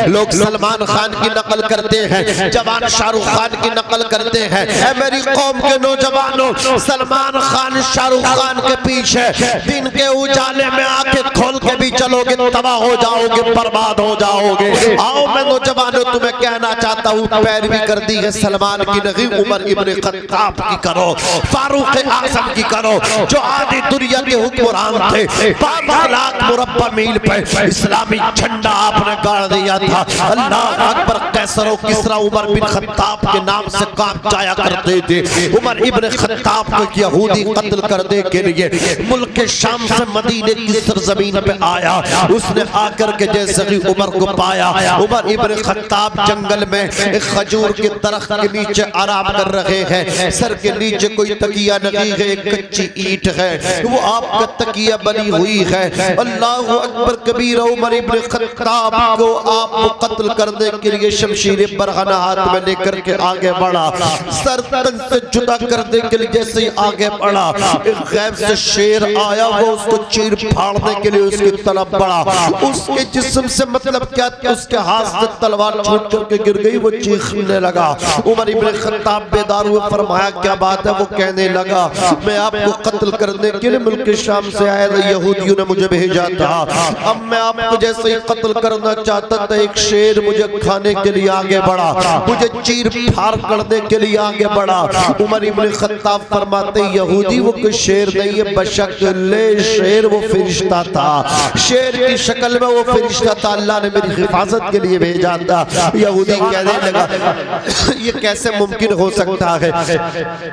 लोग सलमान खान की नकल करते हैं, जवान शाहरुख खान की नकल करते हैं। ऐ मेरी कौम के नौजवानों, सलमान खान शाहरुख खान के पीछे दिन के उजाले में आके खोल के भी चलोगे तबाह हो जाओगे, बर्बाद हो जाओगे। आओ मैं नौजवानों तुम्हें कहना चाहता हूँ, पैरवी कर दी है सलमान की नहीं, उमर इब्ने खत्ताब की करो, फारूक आजम की करो, जो आधी दुनिया के हुक्मरान थे। 12 लाख मुरब्बा मील पे इस्लामी झंडा आपने गाड़ दिया था। अल्लाह अकबर, कैसर किसरा उमर बिन खत्ताब के नाम से काम जाया करते थे। उमर इब्ने खत्ताब को यहूदी कत्ल करने के लिए मुल्क के शाम से मदीने की सरजमीन पे आया। उसने आकर के जैसे ही उमर को पाया, उमर इब्ने खत्ताब जंगल में एक खजूर के दरख्त के नीचे आराम कर रहे हैं। सर के नीचे कोई तकिया नहीं है, एक कच्ची ईंट है, वो आपका तकिया बनी हुई है। अल्लाह अकबर कबीरा, उमर इब्ने खत्ताब को आपको कत्ल करने के लिए शमशीर बरहना हाथ में लेकर के आगे बढ़ा। सर तन से जुदा करने के लिए जैसे ही आगे बढ़ा, एक गैब से शेर आया, वो उसको चीर फाड़ने के लिए उसकी तरफ बढ़ा। उसके जिस्म से मतलब क्या, उसके हाथ से तलवार छूट करके गिर गई, वो चीखने लगा। उमर इब्ने खत्ताब बेदार हुए, फरमाया क्या बात है? वो कहने लगा मैं आपको कत्ल करने के लिए मुल्क शाम से आया था, यहूदियों ने मुझे भेजा था। अब मैं आपको जैसे ही कत्ल करना चाहता था, एक शेर मुझे खाने के लिए आगे बढ़ा, मुझे चीर फाड़ करने के लिए आगे बढ़ा। उमर इब्ने खत्ताब फरमाते यहूदी वो कोई शेर नहीं है, बशक्ले शेर वो फरिश्ता था, शेर की शक्ल में वो फरिश्ता था, अल्लाह ने मेरी हिफाजत के लिए भेजा था। यहूदी कहने लगा ये कैसे मुमकिन हो सकता है,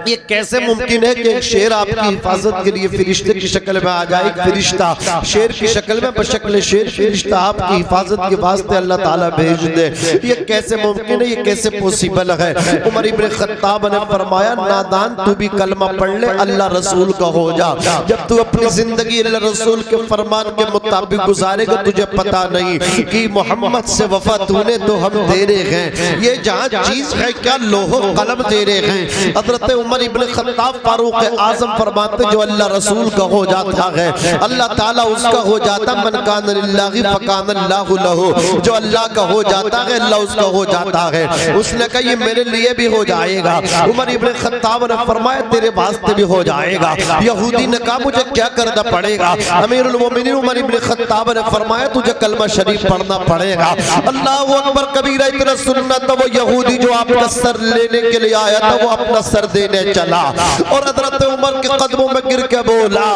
ये कैसे मुमकिन है कि एक शेर आपकी हिफाजत के लिए फरिश्ते की शक्ल में आ जाए। एक फरिश्ता शेर की शक्ल में बशक्ल शेर फरिश्ता आपकी हिफाजत के वास्ते अल्लाह ताला भेज दे, ये कैसे मुमकिन है, ये कैसे पॉसिबल है? उमर इब्ने खत्ताब ने फरमाया नादान, तू भी कलमा पढ़ ले, अल्लाह रसूल का हो जा। जब तू अपनी जिंदगी अल्लाह रसूल के फरमान के मुताबिक गुजारेगा, तुझे पता नहीं कि मोहम्मद से वफा तूने तो हम दे रहे हैं, ये जहाँ चीज है क्या लोहो कलम दे रहे हैं। हजरत उमर इब्ने खत्ताब फारूक आजम फरमाते जो अल्लाह रसूल का हो जाता है अल्लाह ताला उसका हो जाता। मन कान लिल्लाहि फकान अल्लाहु लहु, जो अल्लाह का हो जाता है अल्लाह उसका हो जाता है। उसने कहा ये मेरे लिए भी हो जाएगा। उमर इब्ने खत्ताब ने फरमाया तेरे वास्ते भी हो जाएगा। यहूदी ने कहा मुझे क्या करना पड़ेगा? अमीरुल मोमिनीन उमर इब्ने खत्ताब ने फरमाया तुझे कलमा शरीफ पढ़ना पड़ेगा। अल्लाहु अकबर कबीरा, इतना सुन्नत। वो यहूदी जो आपका सर लेने के लिए आया था वो अपना सर देने चला और हजरत उमर के कदमों में गिर के बोला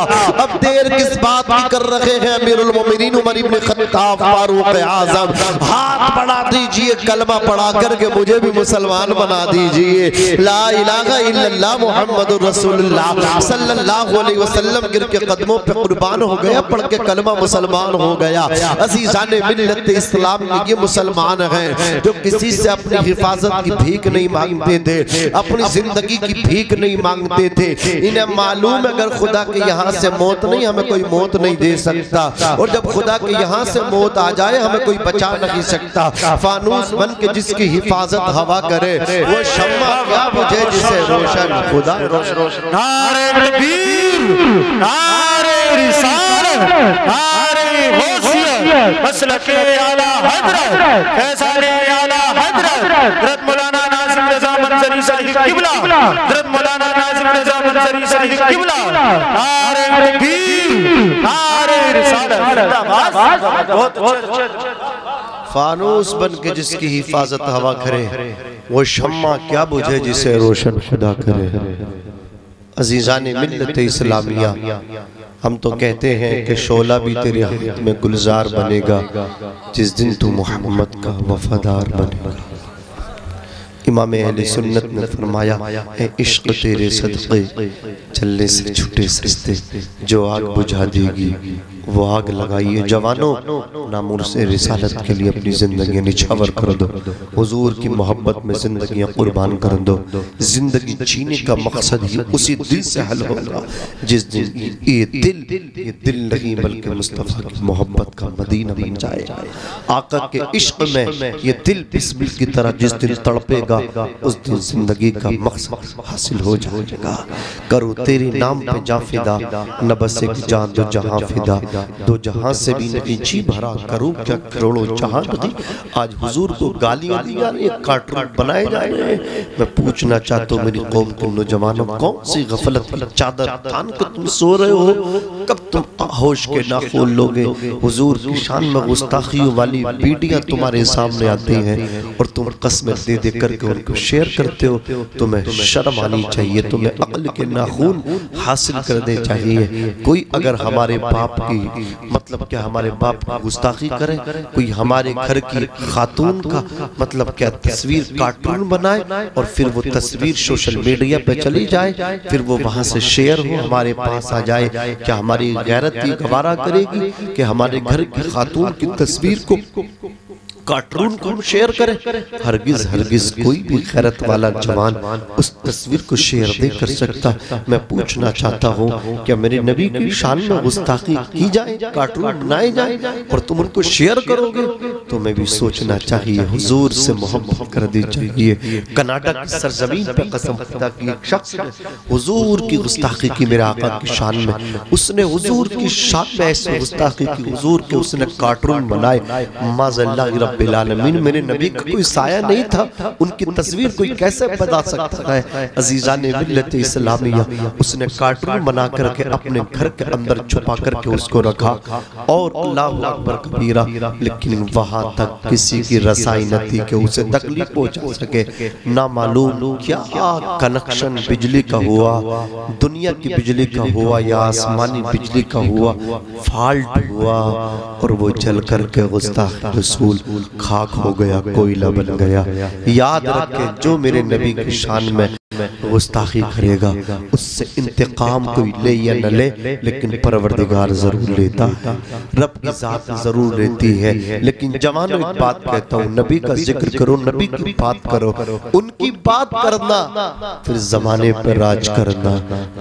अब देर किस बात की कर रहे हैं अमीरुल मोमिनीन उमर इब्ने खत्ताब फारूक आजम, हाथ बढ़ा दीजिए, कलमा पढ़ा करके मुझे भी मुसलमान बना दीजिए। ला इलाहा इल्लल्लाह मुहम्मदुर रसूलुल्लाह सल्लल्लाहु अलैहि वसल्लम गिर के कदमों पे कुर्बान हो गया, पढ़ के कलमा मुसलमान हो गया। अज़ीज़ान मिल्लत इस्लाम में ये मुसलमान हैं जो किसी से अपनी हिफाजत की भीख नहीं मांगते थे, अपनी जिंदगी की भीख नहीं मांगते थे। इन्हें मालूम है अगर खुदा के यहाँ से मौत नहीं, हमें कोई मौत नहीं दे सकता, और जब खुदा के यहाँ से मौत आ जाए हमें कोई बचा नहीं सकता। फानूस बन के जिसकी हिफाजत हवा करे वो शम्मा क्या बुझे जिसे रोशन खुदा रोशन। नारे तकबीर, नारे रिसालत, नारे गौसियत, मसलके आला हजरत, फैज़ाने आला हजरत, हज़रत मौलाना नाज़िम रज़ा मंज़री साहिब किबला, हज़रत मौलाना नाज़िम रज़ा मंज़री साहिब किबला। नारे तकबीर, नारे रिसालत। फानूस बन के जिसकी हिफाजत हवा करे वो शम्मा क्या बुझे जिसे रोशन खुदा करे। अज़ीज़ाने मिल्लत इस्लामिया, हम तो कहते हैं कि शोला भी तेरे हाथ में गुलजार बनेगा जिस दिन तू मोहम्मद का वफादार बनेगा। इमाम अहले सुन्नत ने फरमाया है इश्क तेरे सदक़े चलने से छूटे सस्ते, जो आग बुझा देगी वो आग लगाइए। जवानों नामुर से रिसालत के लिए अपनी ज़िंदगी निछावर कर दो, हुजूर की मोहब्बत में ज़िंदगियाँ कुर्बान कर दो। ज़िंदगी जीने का मकसद ही उसी दिल से हल होगा जिस दिन ये दिल नहीं बल्कि मुस्तफ़ा की मोहब्बत का मदीना बन जाए। आका के इश्क में ये दिल बिस्मिल की तरह जिस दिन तड़पेगा उस दिन जिंदगी का मकसद हासिल हो जाएगा। करो तेरे नाम पे जा फिदा, न बस एक जान दो जहां फिदा, दो जहां से भी नहीं जी भरा, करूं क्या करोड़ों जहां की। आज हुजूर को गालियां दी जा रही है, कार्टून बनाए जा रहे हैं। मैं पूछना चाहता हूँ मेरी कौम के नौजवानों, कौन सी गफलत की चादर तान के तुम सो रहे हो? कब तुम होश के ना खोल लोगे? हुजूर की शान में गुस्ताखियों वाली वीडियों तुम्हारे सामने आती हैं और तुम कसमें दे दे करके उनको शेयर करते हो। तुम्हें शर्म आनी चाहिए, तुम्हें अक्ल के नाखून हासिल करने चाहिए। कोई अगर हमारे बाप की मतलब क्या हमारे बाप की गुस्ताखी करे, कोई हमारे घर की खातून का मतलब क्या तस्वीर कार्टून बनाए और फिर वो तस्वीर सोशल मीडिया पे चली जाए, फिर वो वहां से शेयर हो हमारे पास आ जाए, क्या हमारी गैरत की गवारा करेगी कि हमारे घर की खातून की तस्वीर को कार्टून को शेयर करें? हरगिज हरगिज कोई भी गैरत वाला जवान उस तस्वीर को शेयर नहीं कर सकता। मैं पूछना चाहता हूँ क्या मेरे नबी की शान में गुस्ताखी की जाए, कार्टून बनाए जाए और तुम उनको शेयर करोगे? तुम्हें भी सोचना चाहिए, हुजूर से मोहब्बत कर दी चाहिए। कनाडा की सरजमीन पे कसम खुदा की एक शख्स ने हुजूर की गुस्ताखी की मेरे आका की शान में। उसने हुजूर की शान में ऐसी गुस्ताखी की हुजूर के उसने कार्टून बनाए। माज़अल्लाह रब्बिल आलमीन, मेरे नबी का कोई साया नहीं था, उनकी तस्वीर कोई कैसे बना सकता है? अजीज़ान मिल्लत इस्लामिया, उसने कार्टून बना करके अपने घर के अंदर छुपा करके उसको रखा और अल्लाहु अकबर कबीरा, लेकिन वहां तक किसी की रसाई न थी कि उसे तकलीफ पहुंचा सके। ना मालूम क्या कनेक्शन बिजली का हुआ, दुनिया की बिजली का हुआ या आसमानी बिजली का हुआ, फॉल्ट हुआ और वो जल करके गुस्ताख रसूल खाक हो गया, कोयला बन गया। याद रखे जो मेरे नबी की शान में गुस्ताखी करेगा उससे इंतकाम कोई ले या न ले, लेकिन परवरदिगार जरूर लेता है, रब की जात जरूर लेती है। लेकिन जवानों एक बात कहता हूँ, नबी का जिक्र करो, नबी की बात करो, उनकी बात करना फिर जमाने पर राज करना।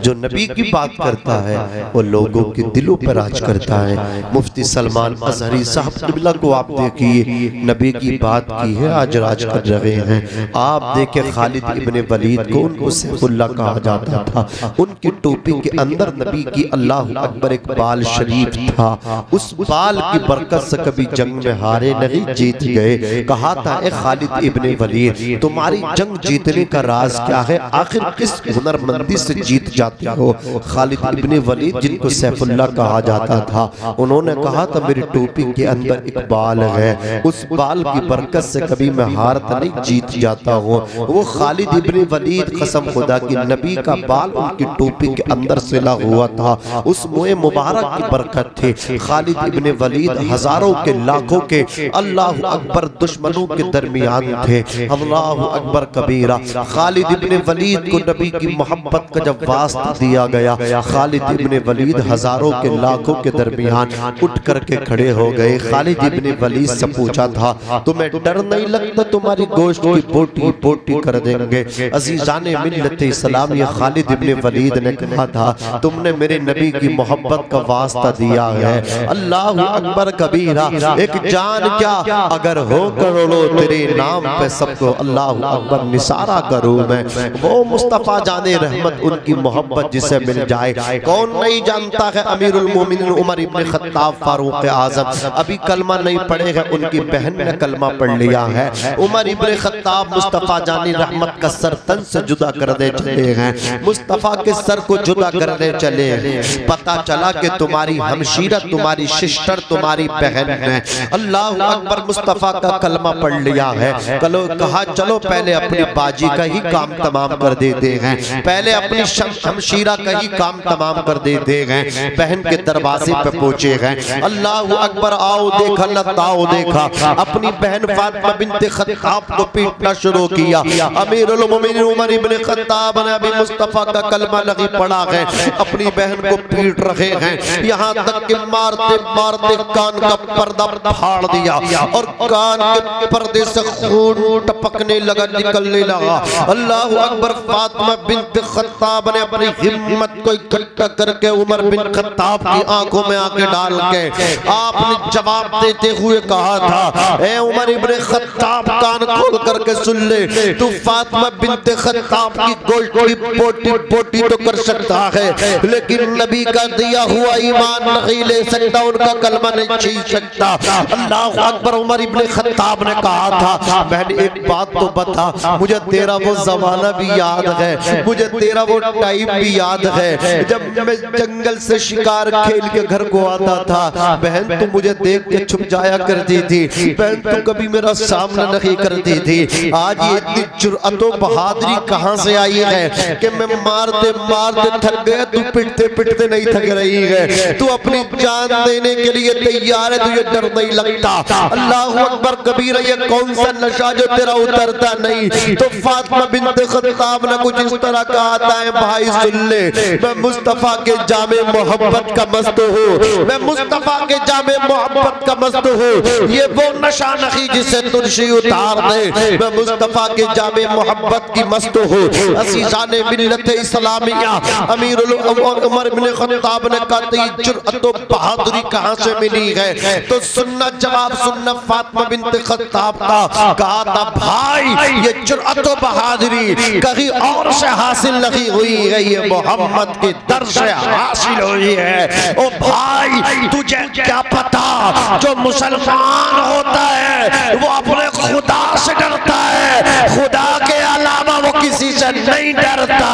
जो नबी की बात करता है वो लोगों के दिलों पर राज करता है। मुफ्ती सलमान अजहरी साहब क़िबला को आप देखिए, नबी की बात की है, आज राज कर रहे हैं। आप देखे खालिद इब्ने वलीद को उनको सैफुल्लाह कहा जाता था, उनकी टोपी के अंदर नबी की अल्लाह अकबर एक बाल शरीफ था। उस बाल की बरकत से कभी जंग में हारे नहीं, जीत गए। कहा था ए खालिद इब्ने वलीद, तुम्हारी जंग जीतने का राज क्या है? आखिर किस हुनरमंदी से जीत जाते हो? खालिद इब्ने वलीद जिनको सैफुल्लाह कहा जाता था, उन्होंने कहा था मेरी टोपी के अंदर एक बाल है, उस बाल की बरकत से कभी मैं हारता नहीं, जीत जाता हूँ। वो खालिद इब्ने वलीद कसम खुदा की नबी का बाल उनकी टोपी के अंदर सिला हुआ था, उस मुए मुबारक की बरकत थी। खालिद इब्ने वलीद हजारों के लाखों के अल्लाह अकबर दुश्मनों के दरमियान थे। अल्लाह अकबर कबीरा। खालिद इब्ने वलीद को नबी की मोहब्बत का जब वास्ता दिया गया, खालिद इब्ने वलीद हजारों के लाखों के दरमियान उठ करके खड़े हो गए। खालिद इब्ने वलीद से पूछा था तुम्हें डर नहीं लगता तुम्हारी गोश्त की बोटी बोटी कर देंगे? अजीज़ाने मिल्लत इस्लामिया, खालिद इब्ने वलीद ने कहा था तुमने मेरे नबी की मोहब्बत का वास्ता दिया है। अल्लाह अकबर कबीरा। एक जान क्या अगर हो करोड़ों तेरे नाम पे सबको अल्लाह अकबर निसारा करूं मैं। वो मुस्तफा जाने रहमत उनकी मोहब्बत जिसे मिल जाए कौन नहीं जानता है। अमीरुल मोमिनीन उमर इब्ने खत्ताब फारूक आजम अभी कलमा नहीं पढ़े हैं, उनकी बहन ने कलमा पढ़ लिया है। उमर इब्ने खत्ताब मुस्तफा जानी रहमत का सर तन से जुदा करने चले हैं, मुस्तफा के सर को जुदा करने चले हैं। पता चला कि तुम्हारी हमशीरत, तुम्हारी सिस्टर, तुम्हारी बहन ने अल्लाह अकबर मुस्तफा का कलमा पढ़ लिया है। कहा चलो पहले अपनी बाजी का ही काम तमाम कर देते हैं, पहले अपनी हमशीरा का ही काम तमाम कर देते हैं। बहन के दरवाजे पे पहुंचे हैं। अल्लाह अकबर आओ देखा लताओ देखा, अपनी बहन फातिमा बिन्ते खत्ताब को पीटना शुरू किया। अमीरुल मोमिनीन उमर इब्ने खत्ताब ने अभी मुस्तफा का कलमा नहीं पढ़ा है, अपनी बहन को पीट रहे हैं। यहाँ तक कि मारते मारते कान का पर्दा फाड़ दिया और कान के पर्दे से खून टपकने लगा, निकलने लगा। अल्लाह अकबर। फातिमा बिन्ते खत्ताब ने अपनी हिम्मत को इकट्ठा करके उमर बिन खत्ताब की आंखों में आंखें डाल के आपने जवाब देते हुए कहा था ए उमर इब्ने खत्ताब कान खोल करके सुन ले, तू फातिमा बिन्ते खत्ताब की गोश्त की बोटी बोटी तो कर सकता है, लेकिन नबी का दिया हुआ ईमान नहीं ले सकता, उनका कलमा नहीं छीन सकता। अल्लाह अकबर। उमर इब्ने खत्ताब ने कहा था, मैंने एक बात तो बता, मुझे तेरा वो जमाना भी याद है, मुझे तेरा वो टाइम भी याद है जब मैं जंगल से शिकार खेल के घर को आता था। बहन तू मुझे देख के छुप जाया करती थी, बहन तू कभी मेरा सामना नहीं करती थी। आज ये इतनी जुर्अत और बहादुरी कहाँ से आई है कि मैं मारते मारते थक गया, तू पिटते पिटते नहीं थक रही है, तू अपनी जान देने के लिए तैयार है, तुझे डर नहीं लगता। अल्लाह अकबर कबीर। ये कौन सा नशा जो तेरा उतरता नहीं? तो फातिमा बिन्ते खत्ताब ने कुछ इस तरह कहा था, भाई सुन ले, मैं मुस्तफा के जामे मोहब्बत का मस्त हूँ, मैं मुस्तफा के जामे मोहब्बत का मस्त हूँ। ये वो नशा नहीं जिसे तुलसी उतार दे, मैं मुस्तफा के जामे मोहब्बत की मस्त हूँ। असीज़ाने मिल्लत इस्लामिया अमीरुल उमर इब्ने खत्ताब ने कहा, जुर्अत और बहादुरी कहाँ से मिली है? तो सुनना जवाब सुनना फातिमा बिन्ते खत्ताब का। कहा था, भाई ये जुर्अत और बहादुरी कहीं और से हासिल नहीं हुई है, ये मोहम्मद के दर से हासिल हुई है। ओ भाई तुझे क्या पता, जो मुसलमान होता है वो अपने खुदा से डरता है, खुदा के अलावा वो किसी से नहीं डरता।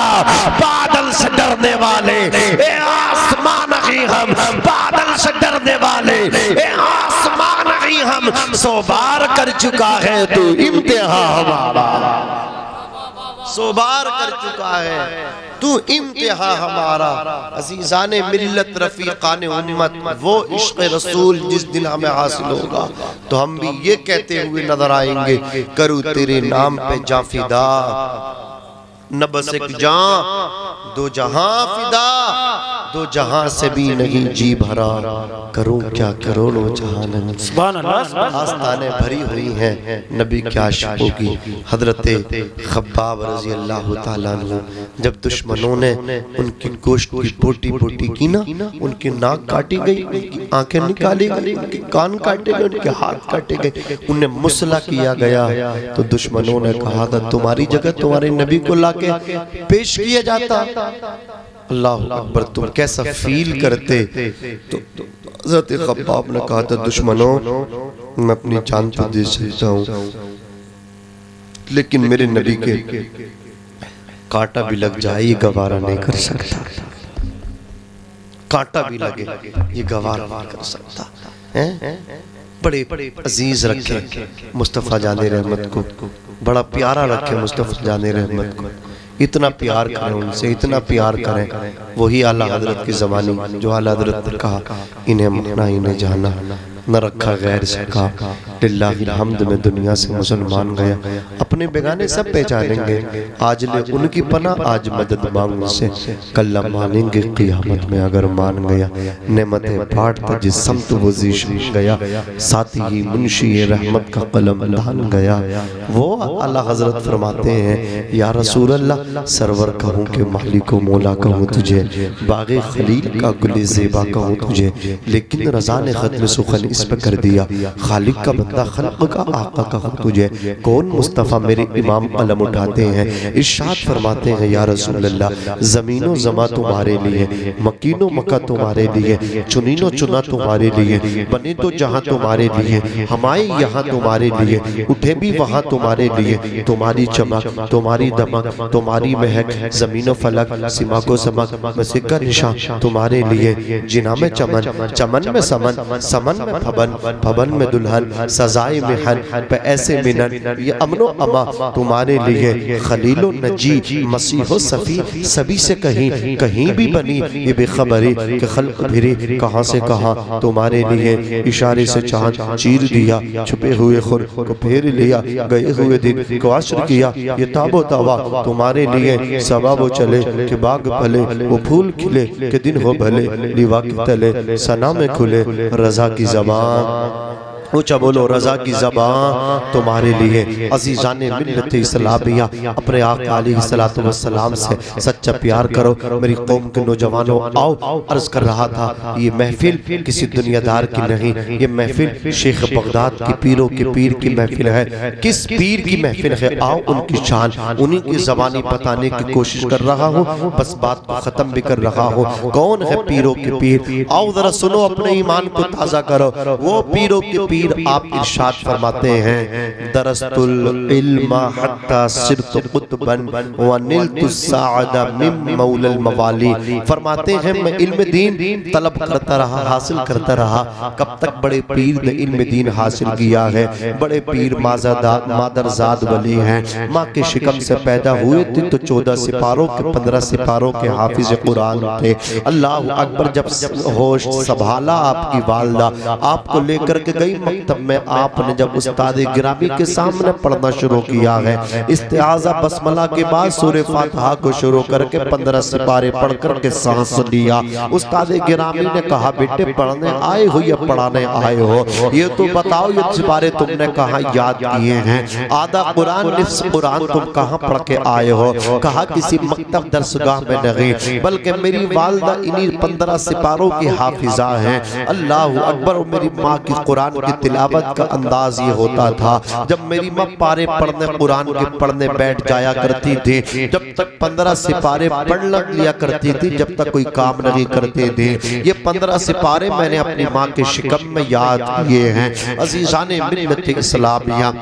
बादल से डरने वाले ए आसमान नहीं हम, बादल से डरने वाले ए आसमान नहीं हम, 100 बार कर चुका है तू इम्तिहान हमारा, 100 बार कर चुका है तू इम्तिहान हमारा। अज़ीज़ाने मिल्लत रफ़ीक़ाने उम्मत, वो इश्क़ रसूल जिस दिन हमें हासिल होगा तो हम भी ये कहते हुए नजर आएंगे, करूँ तेरे नाम पे जां फिदा, न बस एक जां दो जहां फिदा, दो जहां से भी नहीं जी भरा, करूं क्या करोड़ों जहां नहीं। सुभान अल्लाह। आस्तानें भरी हुई हैं नबी के आशिकों की। हजरत खब्बाब रजी अल्लाह ताला अन्हु, जब दुश्मनों ने उनकी गोश्त की बोटी बोटी की ना, उनकी नाक काटी गई, उनकी आंखें निकाली गई, उनके कान काटे गए, उनके हाथ काटे गए, उन्हें मुसला किया गया, तो दुश्मनों ने कहा था, तुम्हारी जगह तुम्हारे नबी को लाके पेश किया जाता। अल्लाह अकबर। तुम कैसा फील करते? तो हज़रत खब्बाब ने कहा था, दुश्मनों मैं अपनी जान तो दे सकता हूँ, लेकिन मेरे नबी के कांटा भी लग जाए ये गवारा नहीं कर सकता, कांटा भी लगे ये गवारा नहीं कर सकता है। बड़े अजीज रखे मुस्तफ़ा जाने रहमत को, बड़ा प्यारा रखे मुस्तफ़ा जाने रहमत को, इतना प्यार करें उनसे, इतना प्यार करें। वही आला हजरत की ज़बानी जो आला हजरत ने कहा, इन्हें माना इन्हें जाना, न रखा गैर से कहा, लिल्लाहिल हम्द में दुनिया से मुसलमान गया। अपने बेगाने सब पहचानेंगे, आज ले उनकी पनाह, आज मदद मांग उनसे, कल्ला मानेंगे क़ियामत में अगर मान गया। नेमतें बांटता जिस समत वो ज़ीशन गया, साथ ही मुंशी रहमत का कलम धान गया। वो आला हजरत फरमाते हैं, या रसूल अल्लाह सरवर कहूँ के मालिक व मौला कहूँ तुझे, बाग़े खलील का गुले ज़ेबा कहूँ तुझे, लेकिन रज़ा ने ख़त्म सुखन इस पे कर दिया, खालिक का बंदा खल्क़ का आका कहूँ तुझे। कौन मुस्तफ़ा मेरे इमाम कलम उठाते हैं, इरशाद फरमाते हैं, या रसूल अल्लाह ज़मीनो ज़मा तुम्हारे लिए, मकीनो मक्का तुम्हारे लिए, चुनीनो चुना तुम्हारे लिए, बने तो जहाँ तुम्हारे लिए, हमारे यहाँ तुम्हारे लिए, उठे भी वहाँ तुम्हारे लिए। तुम्हारी चमक, तुम्हारी दमक, तुम्हारी महक, ज़मीनो फलक, सिमा को समक, मसिका निशान तुम्हारे लिए। जिना में चमन, चमन में समन, समन में फबन, फबन में दुल्हन, सजाए में हन पे ऐसे मिनन, ये अमनो अमा तुम्हारे लिए। खलीलो नजी मसीहो सफ़ी, सभी से कहीं कहीं भी बनी ये बेखबरी के खल्क फिरे कहाँ से कहाँ तुम्हारे लिए। इशारे से चाँद चीर दिया, छुपे हुए खुर को फेर लिया, गए हुए दिन को असर किया, ये ताबो तवा तुम्हारे लिए। सबा वो चले के बाग फले, वो फूल खिले के दिन हो भले, लिवा के तले सना में खुले रजा की ज़बान। ऊंचा बोलो रजा की ज़बान तुम्हारे लिए। अज़ीज़ान मिल्लत इस्लामिया, अपने आका अलैहिस्सलातु वस्सलाम से सच्चा प्यार करो। मेरी कौम के नौजवानों आओ, अर्ज़ कर रहा था ये महफिल किसी दुनियादार की नहीं, ये महफिल शेख बगदाद की पीरों के पीर की महफिल है। किस पीर की महफिल है? आओ उनकी शान, उन्हीं की ज़बानी बताने की कोशिश कर रहा हूँ, बस बात को ख़त्म भी कर रहा हूँ। कौन है पीरों के पीर? आओ ज़रा सुनो, अपने ईमान को ताज़ा करो। वो पीरों के पीर आप इरशाद फरमाते हैं, दरस्तुल इल्मा हत्ता सिरतु कुतबन व निलतु साअदा मिन मौलल मवाली। फरमाते हैं मैं इल्म दीन तलब करता रहा, हासिल करता रहा। कब तक? बड़े पीर ने इल्म दीन हासिल किया है। बड़े पीर मादरजाद वली हैं, माँ के शिकम से पैदा हुए थे तो 14 सिपारों के 15 सिपारों के हाफिज कुरान थे। अल्लाह अकबर। जब होश संभाला आपकी वालदा आपको लेकर के गई मकतब में, आपने जब उस्ताद गिरामी के सामने पढ़ना शुरू किया है, इस्तिआज़ा बसमला के बाद सूरह फातिहा को शुरू करके 15 सिपारे पढ़ कर के सांस लिया। उस्ताद गिरामी ने कहा बेटे पढ़ने आए हो या पढ़ाने आए हो? ये तो बताओ, ये सिपारे तुमने कहाँ याद किए हैं? आधा कुरान निफ्स कुरान तुम कहाँ पढ़ के आए हो? कहा किसी मकतब दरसगाह में नहीं, बल्कि मेरी वालदा इन्हीं 15 सिपारों की हाफिजा हैं। अल्लाह अकबर। मेरी माँ की कुरान की तिलावत का अंदाज ये होता था, जब मेरी माँ पारे पढ़ने कुरान के पढ़ने बैठ जाया करती थी, जब तक 15 सिपारे पढ़ लिया करती थी, जब तक कोई काम नहीं करते थे। ये 15 सिपारे मैंने अपनी माँ के शिकम में याद किए हैं। अज़ीज़ान मिल्लत इस्लामिया,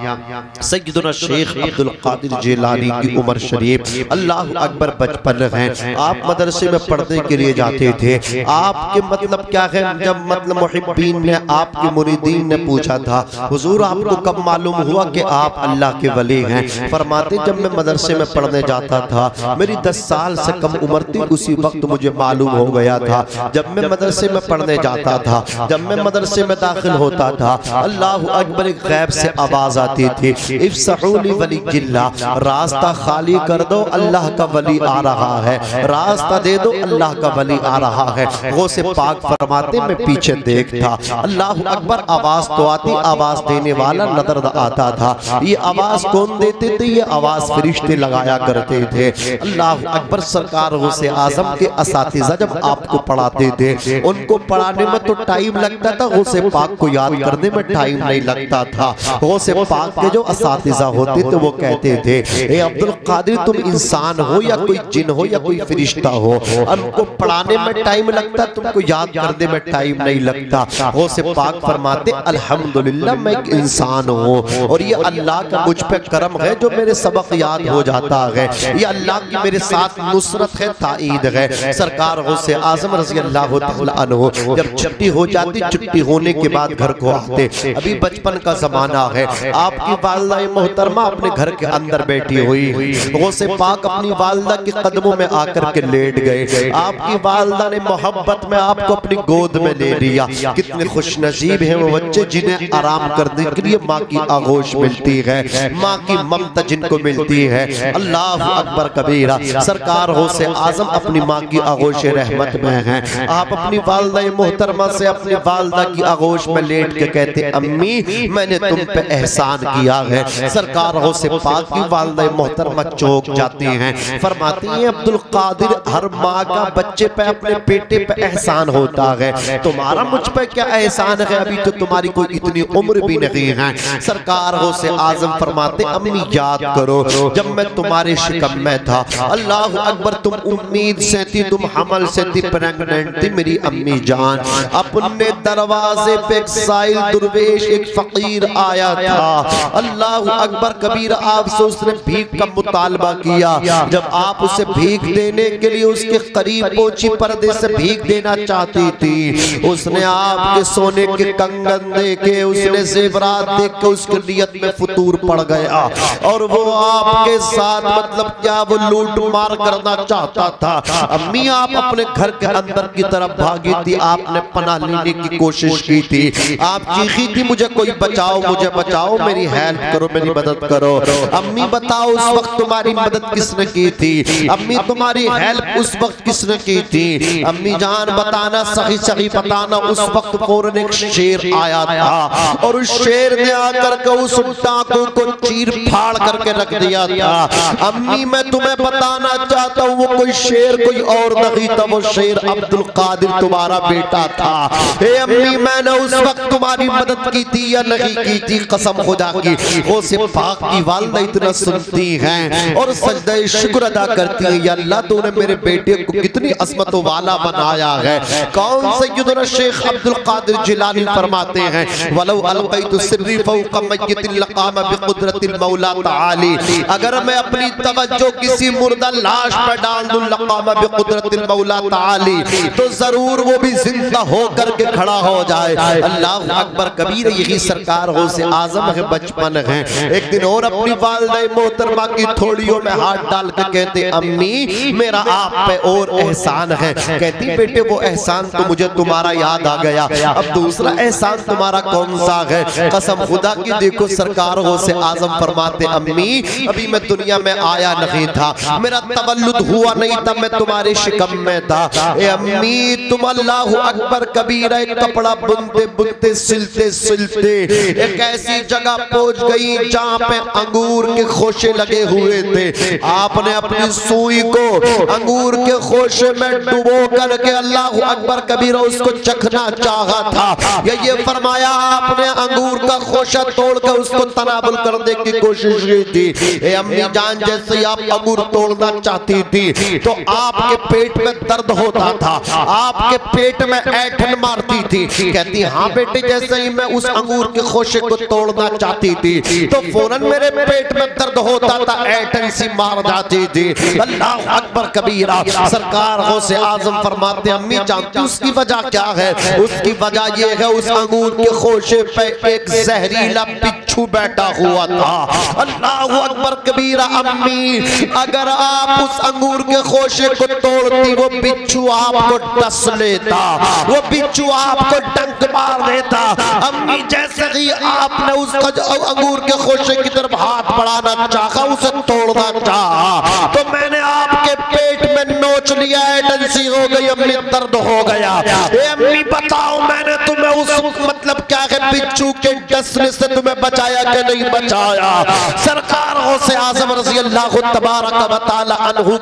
सय्यदुना शेख अब्दुल कादिर जिलानी की उम्र शरीफ अल्लाह अकबर बचपन है। आप मदरसे में पढ़ने के लिए जाते थे। आपके मतलब क्या है? जब मतलब मुहिब्बीन ने, आपके मुरीदीन ने पूछा था हुजूर आपको कब मालूम हुआ कि आप अल्लाह के वली हैं? फरमाते जब मैं मदरसे में पढ़ने जाता था, मेरी 10 साल से कम उम्र थी, उसी वक्त मुझे मालूम हो गया था। जब मैं मदरसे में पढ़ने जाता था, जब मैं मदरसे में दाखिल होता था, अल्लाह अकबर एक गैब से आवाज आती थी, इफ्सहूली वलीयिल्लाह, रास्ता खाली कर दो, अल्लाह का वली आ रहा है। रास्ता दे दो, अल्लाह का वली आ रहा है। वो से पाक फरमाते मैं पीछे देखता, अल्लाह अकबर। आवाज तो आती, आवाज देने वाला नजर आता था। ये आवाज कौन देते थे? ये आवाज फरिश्ते लगाया करते थे। अल्लाह अकबर। सरकार गौसे आजम के असातिज़ा जब आपको पढ़ाते थे, उनको पढ़ाने में तो टाइम लगता था, गौसे पाक को याद करने में टाइम नहीं लगता था। गौसे पाक के जो असातिज़ा होते थे वो कहते थे ए अब्दुल कादिर तुम इंसान हो या कोई जिन हो या कोई फरिश्ता हो, हमको पढ़ाने में टाइम लगता, तुमको याद करने में टाइम नहीं लगता। गौसे पाक फरमाते अल्हम्दुलिल्लाह मैं एक इंसान हूँ और ये अल्लाह का मुझ पे करम है जो मेरे सबक याद हो जाता है। ये अल्लाह की मेरे साथ नुसरत है, ताईद है। सरकार गौसे आजम रज़ी अल्लाह तआला अन्हु जब छुट्टी हो जाती, छुट्टी होने के बाद घर को आते, अभी बचपन का जमाना है, आपकी वालिदा मोहतरमा अपने घर के अंदर बैठी हुई, गौसे पाक अपनी वालिदा के कदमों में आकर के लेट गए। आपकी वालिदा ने मोहब्बत में आपको अपनी गोद में ले लिया। कितने खुश नसीब है वो बच्चे जिन्हें आराम करने के लिए माँ की आगोश मिलती है, माँ की ममता जिनको मिलती है। अल्लाह अकबर कबीरा। सरकार गौसे आजम अपनी माँ की आगोश रहमत में हैं। आप अपनी वालिदा मोहतरमा से अपनी वालिदा की आगोश में लेट के कहते अम्मी मैंने तुम पे एहसान किया है। सरकार गौसे पाक की वालिदा मोहतरमा चौंक जाती हैं, फरमाती हैं अब्दुल कादिर हर माँ का बच्चे पे अपने बेटे पे एहसान होता है, तुम्हारा मुझ पे क्या एहसान है? अभी तो तुम्हारी कोई इतनी उम्र भी नहीं है। सरकार गौसे आजम फरमाते अम्मी याद करो जब मैं तुम्हारे शिकम में था, अल्लाह अकबर, तुम उम्मीद से थी, तुम हमल से थी, प्रेग्नेंट थी मेरी अम्मी जान। अपने दरवाजे पे एक साइल दुर्वेश एक फकीर आया था, अल्लाह अकबर कबीर, आपसे उसने भीख का मुतालबा किया। जब आप उसे भीख देने के लिए उसके करीब पहुंची, पर्दे से भीख देना चाहती थी, उसने आपके सोने के कंगन देके, उसने ज़ेवरात देख के उसकी नियत में फतूर पड़ गया और वो आपके साथ मतलब क्या वो लूट मार करना चाहता था। अम्मी आप अपने घर के अंदर की तरफ भागी थी, आपने पनाह लेने की कोशिश की थी, आप चीखी थी मुझे कोई बचाओ, मुझे बचाओ, मेरी हेल्प करो, मेरी मदद करो। अम्मी बताओ उस वक्त तुम्हारी मदद किसने की थी? अम्मी तुम्हारी हेल्प उस वक्त किसने की थी? अम्मी जान बताना, सही सही बताना। उस वक्त फौरन एक शेर आया था और उस शेर ने आकर के उस डाकू को चीर फाड़ करके रख दिया था। अम्मी मैं तुम्हें बताना चाहता हूँ वो कोई शेर कोई और नहीं था, वो शेर अब्दुल कादिर तुम्हारा बेटा था। हे अम्मी मैंने उस वक्त तुम्हारी मदद की थी या नहीं की थी? कसम खुदा की वो से पाक की वालिदा इतना सुनती हैं और सजदा शुक्र अदा करती है, या अल्लाह तूने मेरे बेटे को कितनी अज़मत वाला बनाया है। कौन सैयदना शेख अब्दुल कादिर जिलानी फरमाते हैं वलौ अलक़ैतु सिर्री फ़ौक़ मय्यतिन लक़ाम बिक़ुदरतिल मौला तआली, अगर मैं अपनी तवज्जो किसी मुर्दा लाश पर डाल दूं लक़ाम बिक़ुदरतिल मौला तआली तो जरूर वो भी जिंदा होकर के खड़ा हो जाए। अल्लाह अकबर कबीर। यही सरकार हो से आजम है बचपन है। एक दिन और अपनी वालिदा मोहतरमा की थोड़ियों में हाथ डाल के कहते अम्मी मेरा आप पे और एहसान है। कहती बेटे वो एहसान तो मुझे तुम्हारा याद आ गया, अब दूसरा एहसान तुम्हारा कौन सा है? कसम खुदा की देखो सरकार हो से आजम फरमाते अम्मी अभी मैं दुनिया में आया नहीं था, मेरा तवल्लुद हुआ नहीं था, मैं तुम्हारे शिकम में था। ए अम्मी तुम अल्लाह अकबर कबीरा एक कपड़ा बुनते बुनते सिलते सिलते एक ऐसी जगह पहुंच गई जहां पे अंगूर के खोशे लगे हुए थे। आपने अपनी सुई को अंगूर के खोशे में डुबो करके अल्लाह अकबर कबीरा उसको चखना चाहा था, या ये फरमाया आपने अंगूर का खोशा तोड़ कर उसको तनाबुल करने की कोशिश की थी। ए अम्मी जान जैसे आप अंगूर तोड़ना चाहती थी तो आपके पेट में दर्द होता था, आपके पेट में ऐंठन मारती थी। कहती हाँ बेटे जैसे ही मैं उस अंगूर के खोशे को तोड़ना चाहती थी तो फौरन मेरे पेट में दर्द होता था, ऐंठन सी मार जाती थी। अल्लाह अकबर कबीरा। सरकार हो से आजम फरमाते अम्मी जानती उसकी वजह क्या है? उसकी वजह यह है उस अंगूर के खोशे पे एक जहरीला बिच्छू बैठा हुआ था। अल्लाह अकबर कबीरा। अम्मी अगर आप उस अंगूर के खोशे को तोड़ती वो बिच्छू आपको डस लेता, वो बिच्छू आपको डंक मार देता। अम्मी जैसे ही आपने उस अंगूर के खोशे की तरफ हाथ बढ़ाना चाहा, उसे तोड़ना चाहा तो मैंने आपके पेट में नोच लिया, ऐंठन हो गई, अम्मी दर्द हो गया। ए अम्मी बताओ मैंने तुम्हें उस मतलब क्या है बिच्छू के डसने से तुम्हें बचाया कि नहीं बचाया? सरकार हो से आजम रज़ी अल्लाह तबारक व तआला अन्हु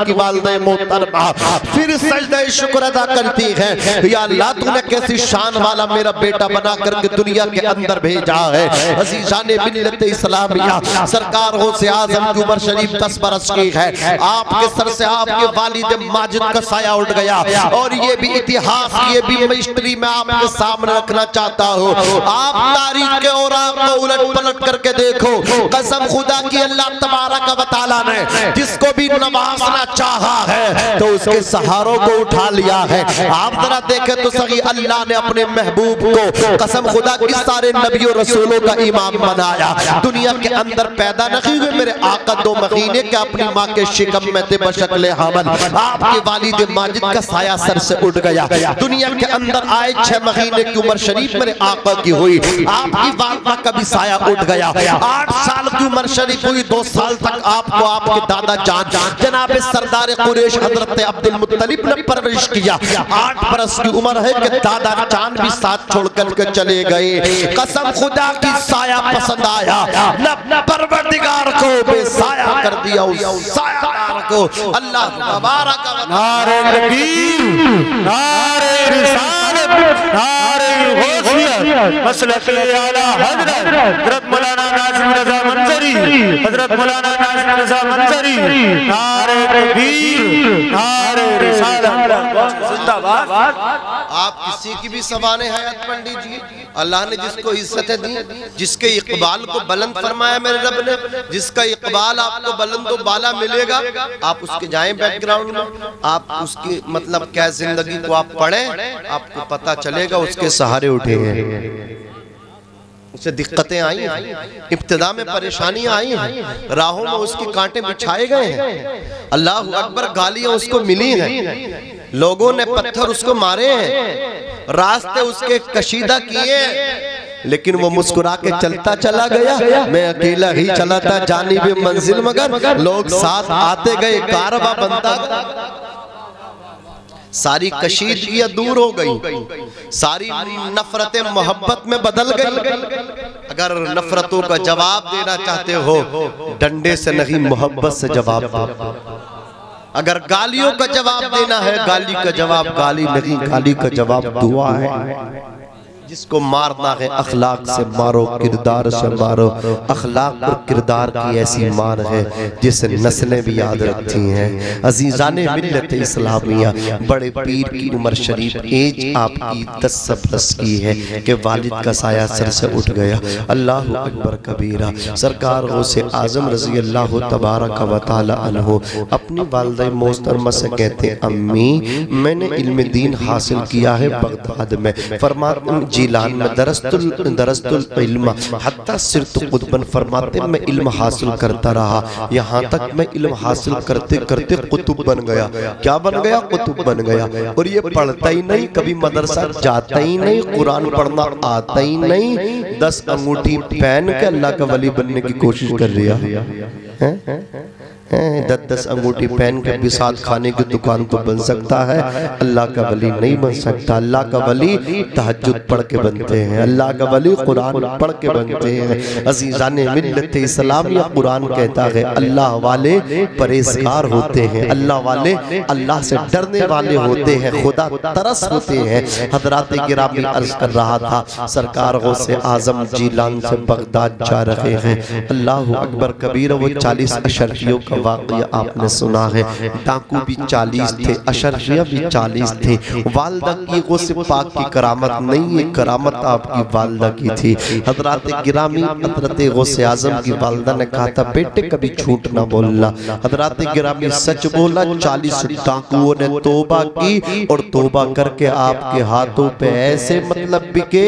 की वालिदा मोहतरमा फिर सजदा शुक्र अदा करती है, या अल्लाह तूने कैसी शान वाला मेरा बेटा बना करके दुनिया के अंदर भेजा है। अज़ीज़ाने मिल्लत इस्लामिया सरकार हो से आजम की उम्र शरीफ 10 बरस की है। आपके सर से आपके वालिद माजिद का साया उठ गया और ये भी इतिहास ये भी हिस्ट्री में आपके सामने रखना चाहता हूँ। आप तारीख के और आपको उलट पलट करके देखो, कसम खुदा की अल्लाह तबारक व तआला ने जिसको भी नवाजना चाहा है तो उसके सहारों को उठा लिया है। आप जरा देखें तो सही अल्लाह ने अपने महबूब को कसम खुदा की सारे नबियों रसूलों का इमाम बनाया। दुनिया के अंदर पैदा नहीं हुए मेरे आका 2 महीने के अपनी माँ के शिकम में थे बशक्ल हमल, आपके वालिद माजिद का साया सर से उठ गया। दुनिया के अंदर आए 6 महीने की उम्र शरीफ मेरे आका की हुई, आपकी वालिदा का भी साया उठ गया। 8 साल की उम्र शरीफ हुई, 2 साल तक आपको आपके दादा जान जनाब सरदार कुरैश हजरत अब्दुल मुत्तलिब ने परवरिश किया। 8 बरस की उम्र है कि दादा जान भी साथ छोड़ करके चले गए। कसम खुदा की साया पसंद आया, न परवरदिगार को बेसाया कर दिया उस सायादार को। अल्लाह तबारक व नारे तकबीर, नारे रिसालत, नारे गौसियत, मसलक आला हजरत मौलाना नाज़िम रज़ा मंजरी, हजरत मौलाना नाज़िम रज़ा मंजरी। नारे तकबीर, नारे रिसालत, जिंदाबाद। आप किसी की भी सवाने हयात पढ़ लीजिए, अल्लाह ने जिसको इज्जतें दी, जिसके इकबाल को बुलंद फरमाया मेरे रब ने, जिसका इकबाल आपको बुलंद व बाला मिलेगा, आप उसके जाएं बैकग्राउंड में, आप उसकी मतलब क्या जिंदगी को आप पढ़ें, आपको पता चलेगा उसके सहारे उठे हैं, उसे दिक्कतें आई हैं, इब्तिदा में परेशानियां आई हैं, राहों में उसके कांटे बिछाए गए हैं। अल्लाह अकबर गालियां उसको मिली हैं, लोगों ने पत्थर उसको मारे हैं, रास्ते उसके कशीदा किए, लेकिन वो मुस्कुरा के चलता चला गया। मैं अकेला ही चला था जानिब मंजिल, मगर लोग साथ आते गए, कारवां बनता। सारी कशीदगियां दूर हो गई, सारी नफरतें मोहब्बत में बदल गई। अगर नफरतों का जवाब देना चाहते हो, डंडे से नहीं मोहब्बत से जवाब दो। अगर गालियों का जवाब देना है, गाली का जवाब गाली नहीं, गाली का जवाब दुआ है। जिसको मारना है अखलाक से मारो, किरदार से मारो। अखलाक और किरदार की ऐसी मान है जिसे नस्लें भी याद रखती हैं। अजीज़ाने मिल्लत इस्लामिया, बड़े पीर की उम्र शरीफ एज आपकी 10 बरस की है कि वालिद का साया सर से उठ गया। अल्लाह अकबर कबीरा। सरकार गौसे आजम रजी अल्लाह तबारक व तआला अन्हु अपनी वालिदा मोहतरमा से कहते हैं, अम्मी मैंने इल्म दीन हासिल किया है बगदाद में। फरमाते जिलान में दरस्तुल इल्म हत्ता सिरतु कुतुबन। फरमाते मैं इल्म हासिल करता रहा, यहाँ तक मैं इल्म हासिल करते करते कुतुब बन गया। क्या बन गया? कुतुब बन गया। और ये पढ़ता ही नहीं, कभी मदरसा जाता ही नहीं, कुरान पढ़ना आता ही नहीं, 10 अंगूठी पहन के अल्लाह का वली बनने की कोशिश कर रहा है। 10 अंगूठी पहन के बिसात खाने की दुकान तो बन सकता है, अल्लाह का वली नहीं बन सकता। अल्लाह का वली तहज्जुद पढ़ के बनते हैं, अल्लाह का वली कुरान पढ़ के बनते हैं। अजीज़ाने मिल्लत इस्लामिया, कुरान कहता है अल्लाह वाले परहेज़गार होते हैं, अल्लाह वाले अल्लाह से डरने वाले होते हैं, खुदा तरस होते हैं। हज़रात गिरामी अर्ज़ कर रहा था, सरकार गौसे आज़म जिलान से बगदाद जा रहे हैं। अल्लाह अकबर कबीर। वो 40 अशरफियों का वाक़या आपने सुना है। डाकू भी 40 थे, अशरफिया भी 40 थे। वालदा की गौसे पाक की करामत नहीं, ये करामत आपकी वालदा की थी। हज़रात गिरामी हज़रत गौसे आज़म की वालदा ने कहा था, बेटे कभी झूठ ना बोलना। हज़रात गिरामी सच बोला। 40 डाकुओं ने तौबा की और तौबा करके आपके हाथों पे ऐसे मतलब बिके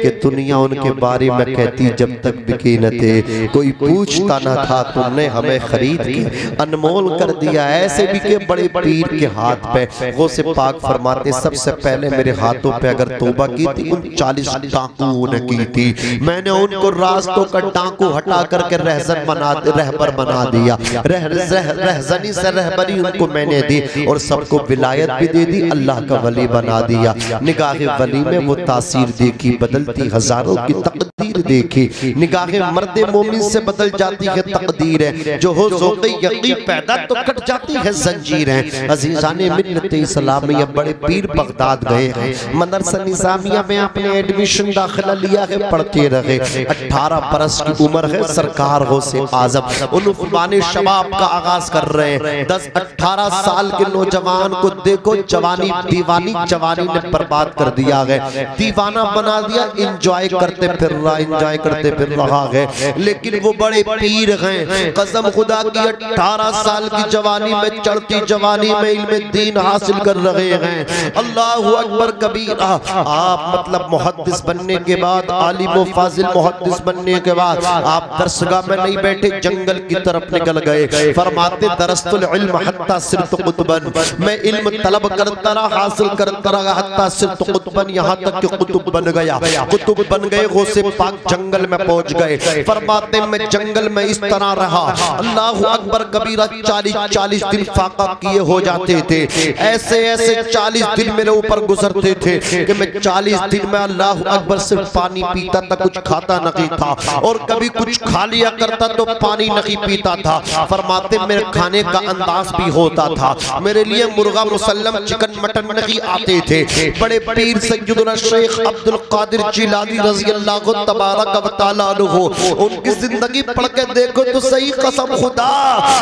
कि दुनिया उनके बारे में कहती जब तक बिके न थे, कोई पूछता न था, तुमने हमें खरीद के अनमोल कर दिया। ऐसे बिके बड़े पीर के हाथ पे। गौसे पाक फरमाते, सबसे पहले मेरे हाथों पे अगर तौबा की थी उन 40 डाकुओं ने की थी। मैंने उनको रास्तों का डाकू हटा करके रहबर बना दिया। रहजनी से रहबरी उनको मैंने दी और सबको विलायत भी दे दी, अल्लाह का वली बना दिया। निगाहे वली में वो तासीर देखी, बदलती हजारों की तकदीर देखी। निगाहे मर्दे मोमिन से बदल जाती है तकदीर है, जो हो ज़ौक़े यक़ीन पैदा तो कट जाती है जंजीर है। अज़ीज़ाने मिल्लत इस्लामिया, बड़े पीर बगदाद गए हैं। मदरसा निज़ामिया में आपने एडमिशन दाखिला लिया है, पढ़ते रहे। 18 बरस की उम्र है। सरकार गौसे आज़म उन्फ़ाने शबाब का आगाज कर रहे हैं। 10-18 साल के नौजवान को देखो, जवानी दीवानी जवानी ने बर्बाद कर दिया है, दीवाना बना दिया। इंजॉय करते फिर रहा, इंजॉय करते फिर रहा है। लेकिन वो बड़े पीर हैं, कसम खुदा की 18 साल की जवानी में, चढ़ती जवानी में इल्म दीन हासिल कर रहे हैं। अल्लाहु अकबर कबीरा। आप मतलब मुहद्दिस बनने के बाद, आलिम व फाजिल मुहद्दिस बनने के बाद आप दरसगाह में नहीं बैठे, जंगल की तरफ निकल गए। फरमाते दरस्तुल इल्म हत्ता सिरतु कुतुबन, मैं इल्म तलब करता रहा, हासिल करता रहा, हत्ता सिरतु कुतुबन, यहाँ तक कि कुतुब बन गया। कुतुब बन गए। गौसे पाक जंगल में पहुंच गए। फरमाते मैं जंगल में इस तरह रहा, अल्लाहु अकबर कबीरा, 40 दिन फाका किए हो जाते थे। ऐसे 40 दिन मेरे ऊपर गुजरते थे कि मैं 40 दिन में अल्लाहु अकबर सिर्फ पानी पीता था, कुछ खाता नहीं था, और कभी कुछ खा लिया करता तो पानी नहीं पीता था। फरमाते मेरे खाने का अंदाज भी होता था, मेरे लिए मुर्गा मुसल्लम चिकन मटन नहीं आते थे। बड़े पीर सैयदना शेख अब्दुल कादिर जिलानी रज़ी अल्लाहु तबारक व तआला अन्हु, उनकी जिंदगी पढ़ के देखो तो सही, कसम खुदा।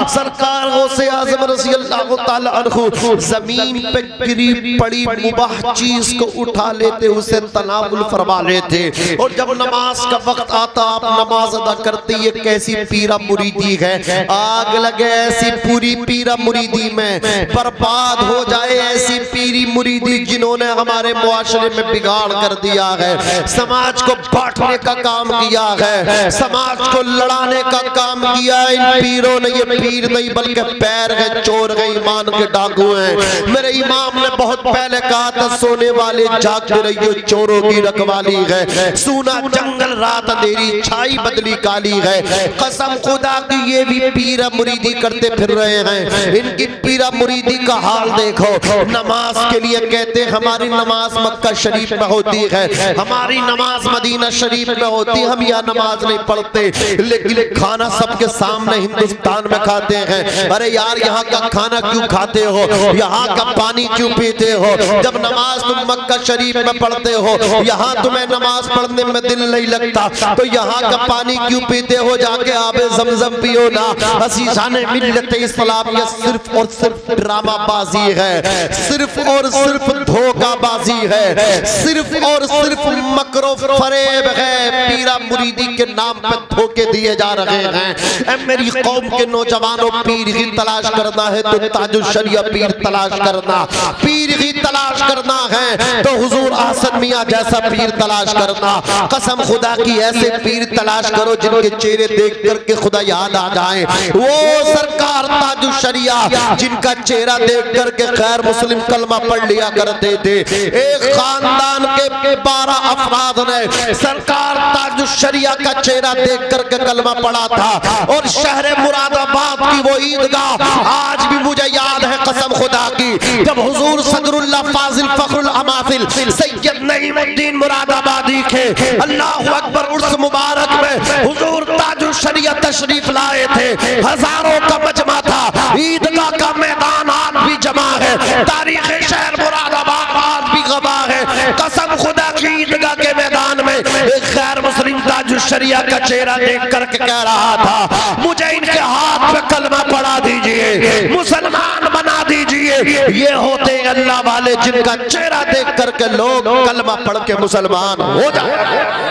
सरकार गौसे आज़म रज़ी अल्लाहु तआला अन्हु जमीन पे गिरी पड़ी मुबाह चीज को उठा लेते, उसे तनावुल फरमा लेते। और जब नमाज का वक्त आता, आप नमाज अदा करते। ये कैसी पीरा मुरीदी है, आग लगे ऐसी पूरी पीरा मुरीदी में, बर्बाद हो जाए ऐसी पीरी मुरीदी जिन्होंने हमारे मुआशरे में बिगाड़ कर दिया है, समाज को बांटने बांटने का काम किया है, समाज को लड़ाने का काम किया है। इन पीरों ने, ये पीर नहीं बल्कि पैर है, चोर है, ईमान के डाकू हैं। मेरे इमाम ने बहुत पहले कहा था, सोने वाले जागते रहिए, चोरों की रखवाली है। सूना जंगल रात अंधेरी, छाई बदली काली है। कसम खुदा की ये भी पीरा मुरीदी करते फिर रहे हैं। इनकी पीरा मुरीदी का हाल देखो। नमाज के लिए कहते हमारी नमाज मक्का शरीफ में होती है, हमारी नमाज मदीना शरीफ में होती, हम यहाँ नमाज नहीं पढ़ते, लेकिन खाना सबके सामने हिंदुस्तान में खाते हैं। अरे यार, यहाँ का खाना क्यों खाते हो, यहाँ का पानी क्यों पीते हो? जब नमाज तुम मक्का शरीफ में पढ़ते हो, यहाँ तुम्हें नमाज पढ़ने में दिल नहीं लगता, तो यहाँ का पानी क्यों पीते हो? जाके आबे ज़मज़म पियो ना। अज़ीज़ाने मिल्लत इस्लाम ये सिर्फ और सिर्फ ड्रामाबाजी है, सिर्फ और सिर्फ धोखाबाजी है, सिर्फ और सिर्फ मकरो फरेब है। पीरा मुरीदी के नाम पर धोखे दिए जा रहे हैं। मेरी कौम के नौजवानों, पीर ही तलाश करना है तो ताजुल शरिया पीर तलाश करना, पीर ही तलाश करना है तो हुजूर आसन मियां जैसा पीर तलाश करना। कसम खुदा की ऐसे पीर तलाश करो जिनके चेहरे देख करके खुदा याद आ जाए। वो सरकार ताजुल शरिया जिनका चेहरा देख करके खैर मुस्लिम कलमा पढ़ लिया करते थे। एक खानदान के 12 अफराद ने सरकार ताजुल शरिया का चेहरा देख करके कलमा पढ़ा था। और शहर मुरादाबाद की वो ईदगाह आज भी मुझे याद है, कसम खुदा की, जब हुजूर सदरुल्लाह फाजिल फखरुल अमाफिल सैयद नईमुद्दीन मुरादाबादी के अल्लाहु अकबर उर्स मुबारक में हुजूर ताजुल शरिया तशरीफ लाए थे। हजारों का मजमा था, ईदगाह का मैदान आज भी जमा है, तारीख शहर मुरादाबाद आज भी गवाह है। कसम खुदा की ईदगाह के मैदान में एक गैर मुस्लिम ताजुल शरिया का चेहरा देख करके कह रहा था, मुझे इनके हाथ पे कलमा पढ़ा दीजिए, मुसलमान बना दीजिए। ये होते हैं अल्लाह वाले जिनका चेहरा देख करके लोग कलमा पढ़ के मुसलमान हो जाए।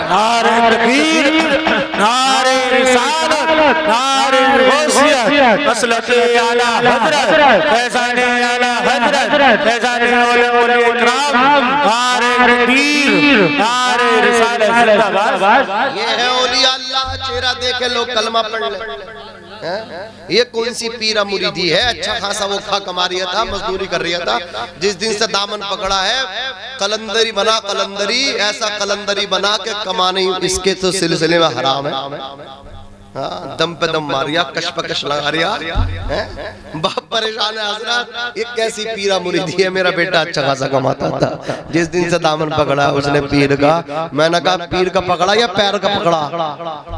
नारे तकबीर, नारे रिसालत, नारे गौसियत, मसलके आला हजरत, फैज़ाने आला हजरत, फैज़ाने औलिया इकराम, नारे तकबीर, नारे रिसालत जिंदाबाद। ये है औलिया अल्लाह, चेहरा देखे लोग कलमा पढ़ ले। ये कौन सी पीरा मुरीदी है? अच्छा खासा वो खा कमा रहा था, मजदूरी कर रहा था। जिस दिन से दामन पकड़ा है, कलंदरी बना, कलंदरी ऐसा कलंदरी बना के कमाने इसके तो सिलसिले में हराम है। हाँ, दम पे दम मारिया, कश पकश लगा रिया है। बाप परेशान है हजरत, ये कैसी पीरा मुरीदी है? मेरा बेटा अच्छा खासा कमाता था, जिस दिन से दामन पकड़ा उसने पीर का, मैंने कहा पीर का पकड़ा या पैर का पकड़ा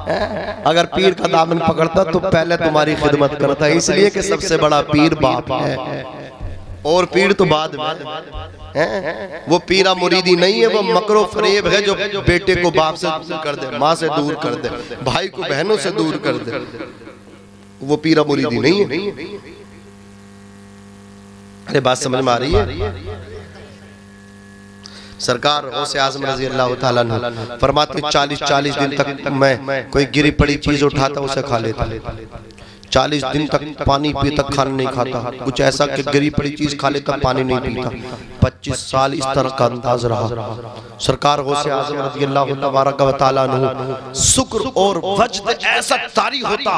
है? अगर पीर का दामन पकड़ता तो पहले तुम्हारी खिदमत करता, इसलिए कि सबसे बड़ा पीर बाप है और पीर तो बाद में है। वो पीरा मुरीदी नहीं है, वो मकरो फरेब है जो बेटे को बाप से दूर कर दे, माँ से दूर कर दे, भाई को बहनों से दूर कर दे। वो पीरा मुरीदी नहीं है। अरे बात समझ में आ रही है? सरकार गौसे आज़म रज़ी अल्लाह ताला अन्हु फरमाते 40 दिन तक मैं कोई गिरी पड़ी चीज उठाता उसे खा लेता, 40 दिन तक पानी पी तक खाना नहीं खाता, कुछ ऐसा कि गिरी पड़ी चीज खा लेता पानी नहीं पीता। 25 साल इस तरह का अंदाज रहा। सरकार गौसे आज़म रज़ी अल्लाह तबारक व तआला अन्हु शुक्र और वजद ऐसा तारी होता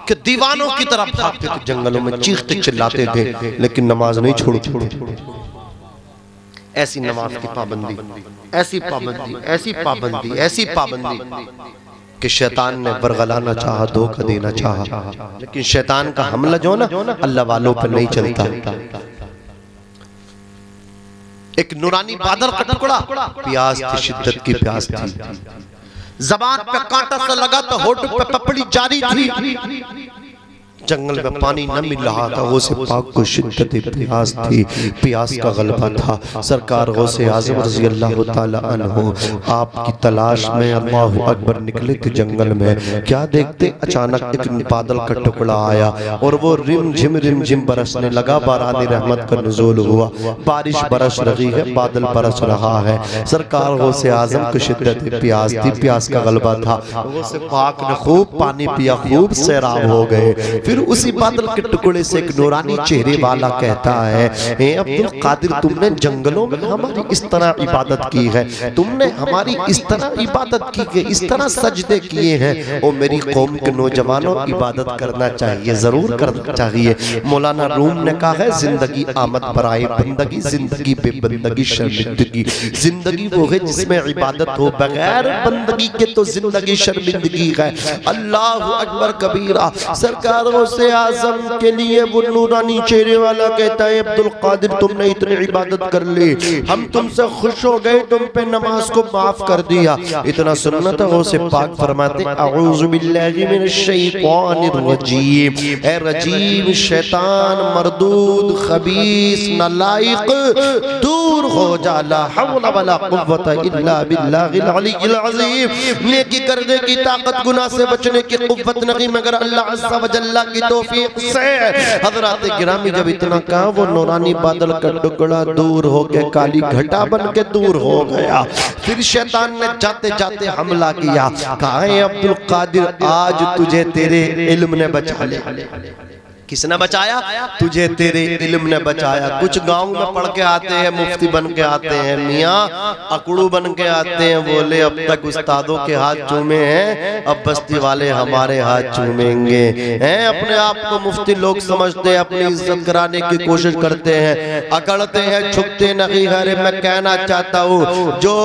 कि दीवानों की तरफ भागते थे, जंगलों में चीखते चिल्लाते थे, लेकिन नमाज नहीं छोड़ते। ऐसी नमाज की पाबंदी, ऐसी पाबंदी, ऐसी पाबंदी, ऐसी पाबंदी कि शैतान ने बरगलाना चाहा, धोखा देना चाहा, लेकिन शैतान का हमला जो ना अल्लाह वालों पर नहीं चलता। एक नूरानी बादल का टुकड़ा, प्यास थी, शिद्दत की प्यास थी, जबान पे कांटा सा लगा तो होठ पे पपड़ी जारी थी। जंगल में पानी न मिल रहा था, गौसे पाक को शिद्दत प्यास थी, प्यास का गलबा था। सरकार गौसे आज़म रज़ी अल्लाह ताला अन्हु आपकी तलाश में अल्लाहु अकबर निकले थे जंगल में। क्या देखते, अचानक एक बादल का टुकड़ा आया और वो रिम झिम बरसने लगा। बारानी रहमत का नुज़ूल हुआ, बारिश बरस रही है, बादल बरस रहा है। सरकार गौसे आज़म को शिद्दत प्यास थी, प्यास का गलबा था। गौसे पाक ने खूब पानी पिया, खूब सैराब हो गए। फिर उसी बादल के टुकड़े से एक नूरानी चेहरे वाला कहता है, हे अब्दुल कादिर, तुमने जंगलों में हमारी इस तरह इबादत की है, तुमने हमारी इस तरह इबादत की है, इस तरह सजदे किए हैं। ओ मेरी कौम के नौजवानों, इबादत करना चाहिए, जरूर करना चाहिए। मौलाना रूम ने कहा है, जिंदगी आमद बराए बंदगी, जिंदगी बे बंदगी शर्मिंदगी। जिंदगी वो है जिसमें इबादत हो, बगैर बंदगी के तो जिंदगी शर्मिंदगी है। अल्लाह अकबर कबीरा। सरकारों से आजम के लिए वो नूरानी चेहरे वाला कहता है, अब्दुल कादिर, तुमने इतनी इबादत कर ली, हम तुमसे खुश हो गए, तुम पे नमाज को माफ कर दिया। इतना सुनना था, वो से पाक फरमाते, अऊज़ु बिल्लाहि मिनश शैतानिर रजीम। ए रजीम, शैतान, मरदूद, खबीस, नालायक, दूर हो जा। ला हौला वला कुव्वता इल्ला बिल्लाहिल अलीय्यिल अज़ीम। नेकी करने की ताकत, गुनाह से बचने की कुव्वत नहीं मगर अल्लाह अज़्ज़ा व जल्ला की तौफीक से। हज़रात गिरामी, जब इतना कहा, वो नूरानी बादल का टुकड़ा दूर हो के काली घटा बन के दूर हो गया। फिर शैतान ने जाते जाते हमला किया, कहा, है अब्दुल कादिर, आज तुझे तेरे इल्म ने बचा लिया। किसने बचाया? तुझे तेरे इल्म ने बचाया। कुछ गांव में पढ़ के आते हैं, मुफ्ती बन के आते हैं, मियाँ अकड़ू बन के आते हैं, बोले अब तक उस्तादों के हाथ चूमे हैं, अब बस्ती वाले हमारे हाथ चूमेंगे। हैं, अपने आप को मुफ्ती लोग समझते हैं, अपनी इज्जत कराने की कोशिश करते हैं, अकड़ते हैं, झुकते नहीं। अरे मैं कहना चाहता हूँ, जो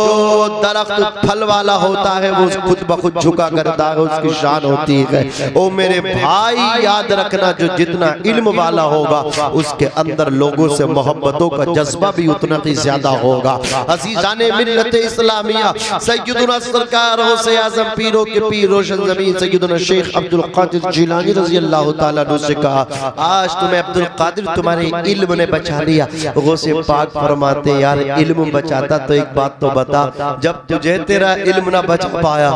दरख्त फल वाला होता है वो खुद ब खुद झुका करता है, उसकी शान होती है। ओ मेरे भाई, याद रखना, जो जितना इल्म वाला होगा उसके अंदर लोगों से मोहब्बतों का जज्बा भी उतना ही ज्यादा होगा। अज़ीज़ाने मिल्लत इस्लामिया, सय्यदुना सरकार गौसे आज़म, पीरों के पीर, रोशन ज़मीन सय्यदुना शेख अब्दुल कादिर जिलानी रज़ी अल्लाह ताला अन्हु से कहा, आज तुम्हें अब्दुल कादिर तुम्हारे इल्म ने बचा लिया। गौसे पाक फरमाते, यार इल्म बचाता तो एक बात तो बता, जब तुझे तेरा इल्म ना बचा पाया,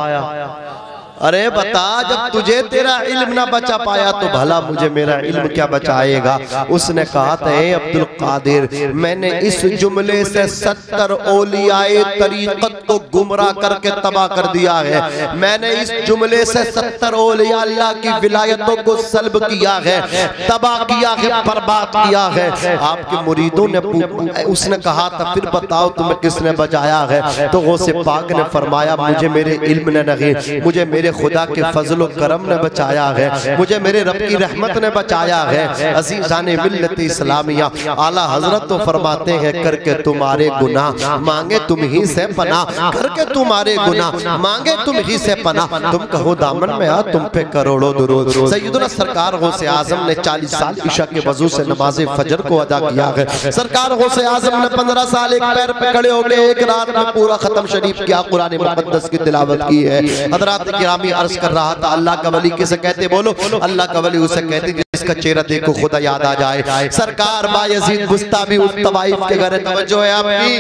अरे बता, जब तुझे तेरा इल्म ना बचा पाया तो भला मुझे मेरा इल्म क्या बचाएगा। उसने कहा था, अब्दुल कादिर, मैंने इस जुमले से 70 औलियाए तरीक़त को गुमराह करके तबाह कर दिया है। मैंने इस जुमले से 70 औलिया अल्लाह की विलायतों को सल्ब किया है, तबाह किया है, बर्बाद किया है। आपके मुरीदों ने, उसने कहा था, फिर बताओ तुम्हें किसने बचाया है? तो गौसे पाक ने फरमाया, मुझे मेरे इल्म ने नहीं, मुझे मेरे खुदा के फजल करम ने बचाया है, मुझे मेरे रब की रहमत ने बचाया है। अज़ीज़ाने मिल्लत इस्लामिया, आला हजरत तो फरमाते हैं, करके तुम्हारे गुनाह मांगे तुम ही से पना, करके तुम्हारे गुनाह मांगे तुम ही से पना। तुम कहो दामन में आ, तुम पे करोड़ों दुरूद। सय्यदुना सरकार गौसे आजम ने 40 साल ईशा के वजू से नमाज फजर को अदा किया है। सरकार गौसे आजम ने 15 साल एक पैर पे खड़े होकर एक रात में पूरा खत्म शरीफ किया, कुरान मुक़द्दस की तिलावत की है। हज़रात गिरामी अर्ज कर रहा था, अल्लाह का वली किसे कहते? बोलो, अल्लाह का वली उसे कहते जिसका चेहरा देखो खुदा याद आ जाए। सरकार बायज़ीद बुस्तामी उस तवाइफ के घर, तवज्जो है आपकी।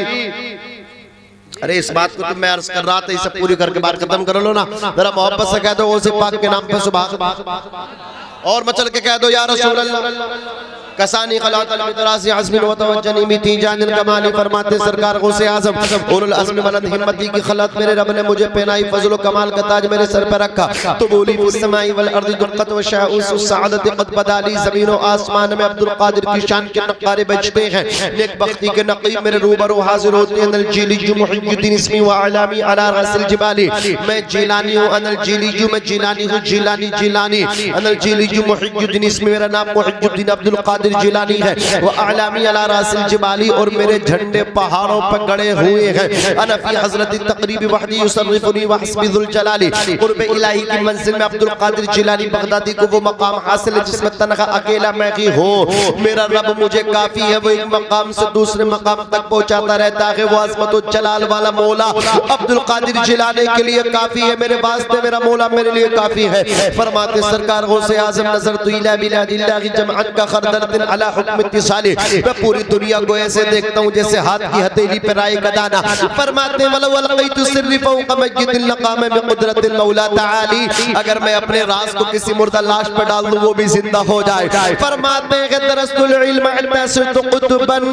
अरे इस बात को तो मैं अर्ज कर रहा था, इसे पूरी करके बात खत्म कर लो ना। जरा मोहब्बत से कह दो, गौसे पाक के नाम पे सुभान, और मचल के कह दो, या रसूल अल्लाह। कसानी खलातल मितरासी अज़्मिन व तवज्जनी मिती जानिल कमाली। फरमाते सरकार गौसे आज़म, उलुल अज़्म बुलंद हिम्मती की खलत मेरे रब ने मुझे पहनाई, फज़ल व कमाल का ताज मेरे सर पर रखा। तो बोली फिस समाई वल अर्ज़ दुक़्क़त व शाउस सआदत क़द बदाली। ज़मीन व आसमान में अब्दुल कादिर की शान के नक़ारे बजते हैं, नेक बख्ती के नक़ीब मेरे रूबरू हाज़िर होते हैं। अनल जीलीजु मुहिद्दीन इस्मी व अलामी अला रअसिल जिबाली। मैं जीलानी हूँ, अनल जीलीजु, मैं जीलानी हूँ, जीलानी जीलानी। अनल जीलीजु मुहिद्दीन इस्मी, मेरा नाम मुहिद्दीन अब्दुल कादिर जिलानी है। वो आलामी अला रासिल जिबाली, और मेरे झंडे पहाड़ों पर गड़े हुए हैं। अना फी हज़रत तक़रीब वहदी युसर्रिफुनी व हस्बी ज़ुल जलाली। क़ुर्ब इलाही की मंजिल में अब्दुल कादिर जिलानी बगदादी को वो मकाम हासिल है जिसमें तनहा अकेला मैं ही हूँ। मेरा रब मुझे काफी है, वो एक मकाम से दूसरे मकाम तक पहुँचाता रहता है। वो अज़मत व जलाल वाला मौला अब्दुल कादिर जिलानी के लिए काफी है, मेरे वास्ते मेरा मौला मेरे लिए काफी है। फरमाते सरकार गौसे आज़म, नज़र तो इला बिलादिल्लाहि जमअन का खरदल नज़रतिन अला हुक्म इत्तिसाली, मैं पूरी दुनिया को ऐसे देखता हूँ जैसे हाथ की हथेली पे राई का दाना। फरमाते हैं वलौ अलक़ैतु सिर्री फौक़ मय्यतिन लक़ाम बिक़ुदरतिल मौला तआली, अगर मैं अपने राज को किसी मुर्दा लाश पे डाल दूं वो भी जिंदा हो जाए। फरमाते हैं कि दरस्तुल इल्म हत्ता सिरतु कुतुबन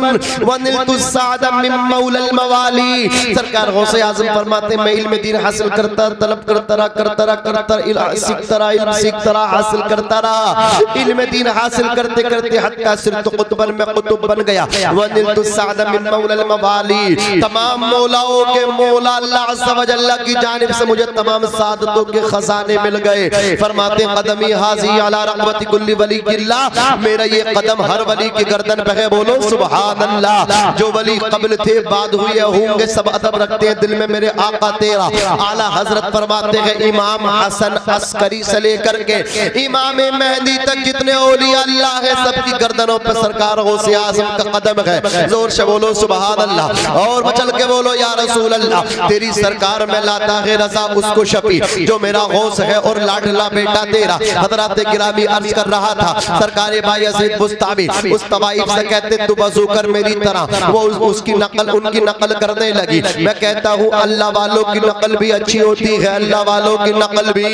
व निलतु सादा मिन मौलल मवाली। सरकार गौसे आज़म फरमाते हैं मैं इल्म दीन हासिल करता, तलब करता रहा, सीखता रहा, हासिल करता रहा। इल्म दीन हासिल करते करते हत्ता सिरतु कुतुबन में कुतुब बन गया। व निलतु सादा मिन मौलल मवाली, तमाम मौलाओं के मौला अल्लाह अज़्ज़ व जल्ल की जानिब से मुझे तमाम सादतों के खजाने मिल गए। फरमाते कदमी हाजी अला रग़बति कुल्ली वली किल्ला, मेरा ये कदम हर वली की गर्दन पे है, बोलो सुभान अल्लाह। जो वली कब्ल थे बाद हुए होंगे सब अदब रखते हैं दिल में मेरे आका तेरा। आला हजरत फरमाते हैं इमाम हसन अस्करी से लेकर के इमाम मेहदी तक जितने औलिया अल्लाह है सबकी गर्दनों पे सरकार गौसे आज़म का कदम है। जोर से बोलो सुभान अल्लाह और मचल के बोलो या रसूल अल्लाह। तेरी सरकार में लाता है रजा उसको शफी जो मेरा गौस है और लाडला बेटा तेरा। हजरत गिरामी अर्ज कर रहा था सरकार बायज़ीद बुस्तामी उस तवाइफ से कहते तू वज़ू कर मेरी तरह, वो उसकी नकल उनकी नकल करने लगी। मैं कहता हूँ अल्लाह वालों की नकल भी अच्छी होती है, अल्लाह वालों की नकल भी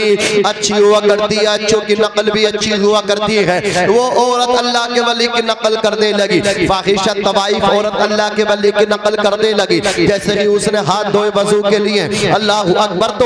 अच्छी हुआ करती है, अच्छों की नकल भी अच्छी हुआ करती है। वो औरत अल्लाह के वली की नकल करने लगी, फाहिशा तवाइफ औरत अल्लाह के वली की नकल करने लगी। जैसे ही उसने हाथ धोए वज़ू के लिए अल्लाह अकबर तो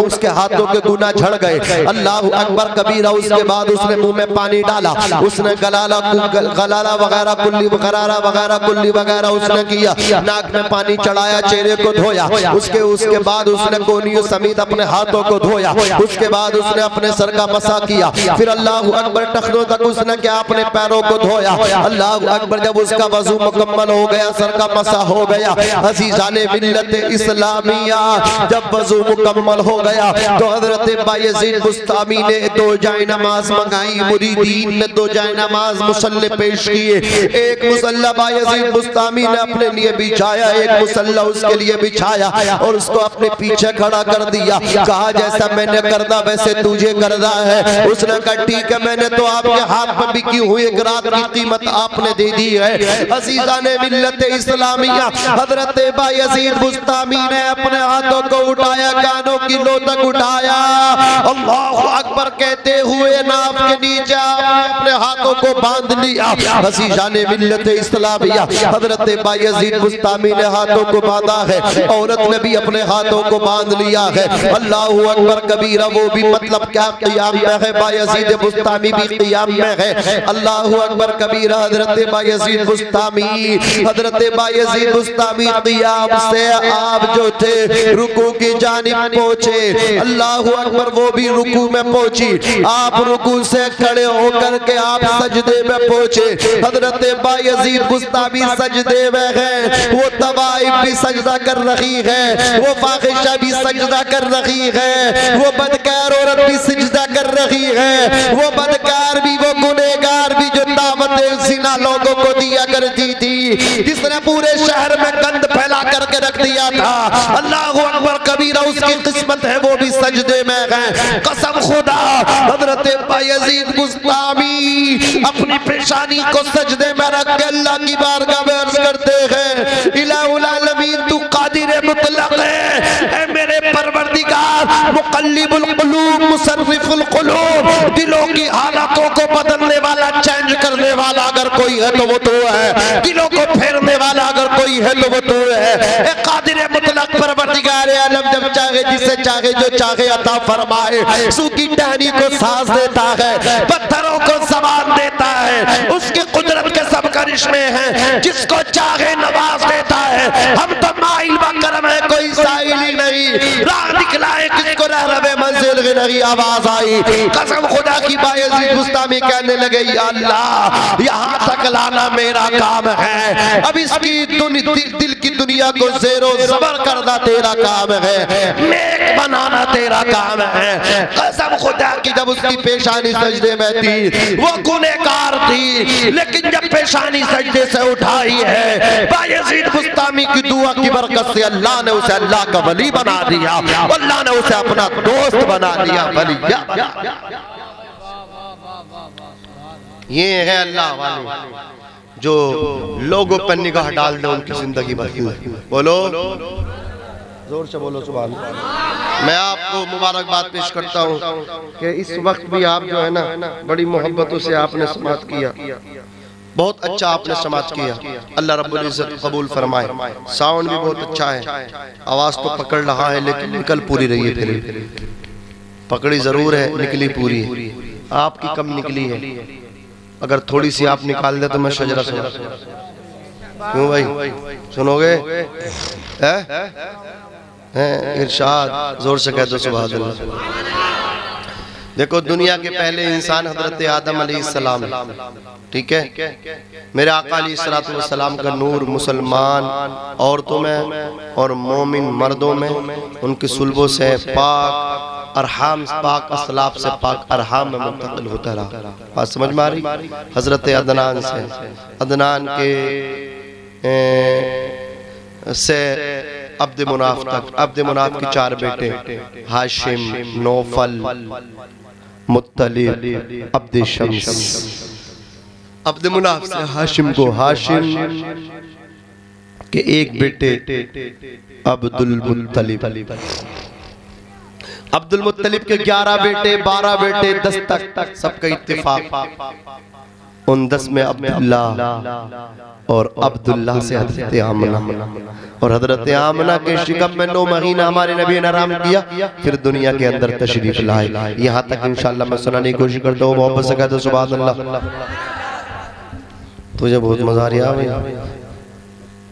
उसके हाथों के गुनाह झड़ गए। अल्लाह अकबर कबीरा। उसके बाद उसने मुंह में पानी डाला, उसने गलाला वगैरह कुल्ली वगैरह उसने किया, नाक में पानी चढ़ाया, चेहरे को धोया। उसके बाद उसने कोनियों समेत अपने हाथों को धोया। उसके बाद उसने अपने सर का मसा किया। फिर अल्लाह अकबर टखनों तक उसने क्या अपने पैरों को धोया। अल्लाह अकबर जब उसका वज़ू मुकम्मल हो गया, सर का मसा हो गया, अज़ीज़ाने मिल्लत इस्लामिया जब वज़ू मुकम्मल हो गया तो हज़रत बायज़ीद बुस्तामी ने दो जाए नमाज मंगाई, मुरीदीन ने दो जाए नमाज मुसल्ले पेश किए। एक मुसल्ला बायज़ीद बुस्तामी ने अपने लिए बिछाया, एक मुसल्ला उसके लिए बिछाया और उसको अपने पीछे खड़ा कर दिया। कहा जैसा मैंने करना वैसे तुझे करना है। उसने कहा ठीक है, मैंने तो आपके हाथ में बिकी हुई एक रात की कीमत आपने दे दी है। अज़ीज़ाने मिल्लत इस्लामिया हज़रत बायज़ीद बुस्तामी ने अपने हाथों को उठाया, कानों की लो तक उठाया, अल्लाहु अकबर कहते हुए नाफ के नीचे अपने हाथों को बांध लिया। अज़ीज़ाने मिल्लत इस्लामिया हज़रत बायज़ीद बुस्तामी ने हाथों को बांधा है, औरत ने भी अपने हाथों को बांध लिया है। अल्लाहु अकबर कबीरा। वो भी मतलब क्या क़ियाम में है, बायज़ीद बुस्तामी भी क़ियाम में है। अल्लाहु अकबर कबीरा। हज़रत बायज़ीद बुस्तामी क़ियाम से आप जो थे रुकू की जानिब पहुंचे। अल्लाहु अकबर। वो भी रुकू में पहुंची, आप रुकू से खड़े होकर के आप सजदे में पहुंचे। हज़रत बायज़ीद बुस्तामी सजदे में है, वो तवाइफ भी सजदा कर रही है, वो फाहिशा भी सजदा कर रही है, वो बदकार औरत भी सजदा कर रही है, वो बदकार भी वो गुनहगार भी जो दावत ज़िना लोगों को दिया करती थी, जिसने पूरे शहर में गंद फैला करके रख दिया था। अल्लाहु अकबर कबीरा। उसकी किस्मत है वो भी सजदे में है। कसम खुदा हज़रत बायज़ीद बुस्तामी अपनी पेशानी को सजदे में रख के अल्लाह की बारगाह में अर्ज़ करते हैं इलाहुल आलमीन तू कादिर मुतलक है, मेरे परवरदिगार मुक़ल्लिबुल क़ुलूब मुसर्रिफुल क़ुलूब, दिलों की हालतों को बदलने वाला, चेंज करने वाला अगर कोई है तो वो तो है, दिलों को फेरने वाला अगर कोई है तो वो तो है। कादिर मुतलक परवरदिगार आलम जब चाहे जिसे चाहे जो चाहे अता फरमाए, सूखी टहनी को सांस देता है, पत्थरों को ज़बान देता है, उसकी कुदरत के सब करिश्मे हैं, जिसको चाहे नवाज देता है। हम तो माइल बकरम है, कोई साइल ही नहीं, राह दिखलाए किसको रहरवे मंजिल की नहीं आवाज आई। कसम खुदा की बायज़ीद बुस्तामी कहने लगे या अल्लाह यहाँ तक लाना मेरा काम है, अब इसकी दिल की दुनिया को ज़ेरो ज़बर करना तेरा काम है, नेक बनाना तेरा काम है। कसम खुदा की जब उसकी पेशानी सजदे में थी, वो गुनहगार थी, लेकिन जब पेशानी सजदे से उठाई है बायज़ीद बुस्तामी की दुआ की बरकत से अल्लाह ने उसे अल्लाह का वली बना दिया, अल्लाह ने उसे अपना दोस्त बना दिया। वली ये है अल्लाह वाले जो लोगों पर निगाह डाल दे उनकी जिंदगी बदल। बोलो जोर से बोलो सुभान अल्लाह। मैं आपको मुबारकबाद पेश करता हूँ कि इस वक्त भी आप जो है ना बड़ी मोहब्बतों से आपने समाअत किया, बहुत अच्छा आपने समाअत किया। अल्लाह रब्बुल इज्जत कबूल फरमाए। साउंड भी बहुत अच्छा है, आवाज तो पकड़ रहा है लेकिन निकल पूरी रही है। फिर पकड़ी जरूर है, निकली पूरी है। आपकी कम निकली है, अगर थोड़ी सी आप निकाल दे तो मैं शजरा सुना। क्यों भाई सुनोगे? इरशाद जोर से कह दो सुभान अल्लाह। देखो दुनिया के पहले इंसान हजरत आदम अलैहिस्सलाम, ठीक है। मेरे आका अलैहिस्सलाम का नूर मुसलमान औरतों में और मोमिन मर्दों में उनकी सुल्बों से पाक अरहाम पाक असलाफ से पाक अरहाम में मुंतकिल होता रहा। बात समझ में आ रही? हजरत अदनान से, अदनान के से अब्द मुनाफ तक, अब्द मुनाफ के 4 बेटे हाशिम, नौफल, मुत्तलिब, अब्द शम्स। अब्द मुनाफ से हाशिम को, हाशिम के 1 बेटे अब्दुल मुत्तलिब, अब्दुल मुत्तलिब के 11 बेटे, 12 बेटे, 10 तक सबका इत्तेफाक उन 10 में अब्दुल्ला और अब्दुल्ला से हजरत आमना, और हजरत आमना के शिकम में 9 महीना हमारे नबी ने आराम किया, फिर दुनिया के अंदर तशरीफ लाए। यहाँ तक इंशाअल्लाह मैं सुनाने की कोशिश करता हूँ। मोहब्बत से कहते सुभान अल्लाह। तुझे बहुत मजा आ रहा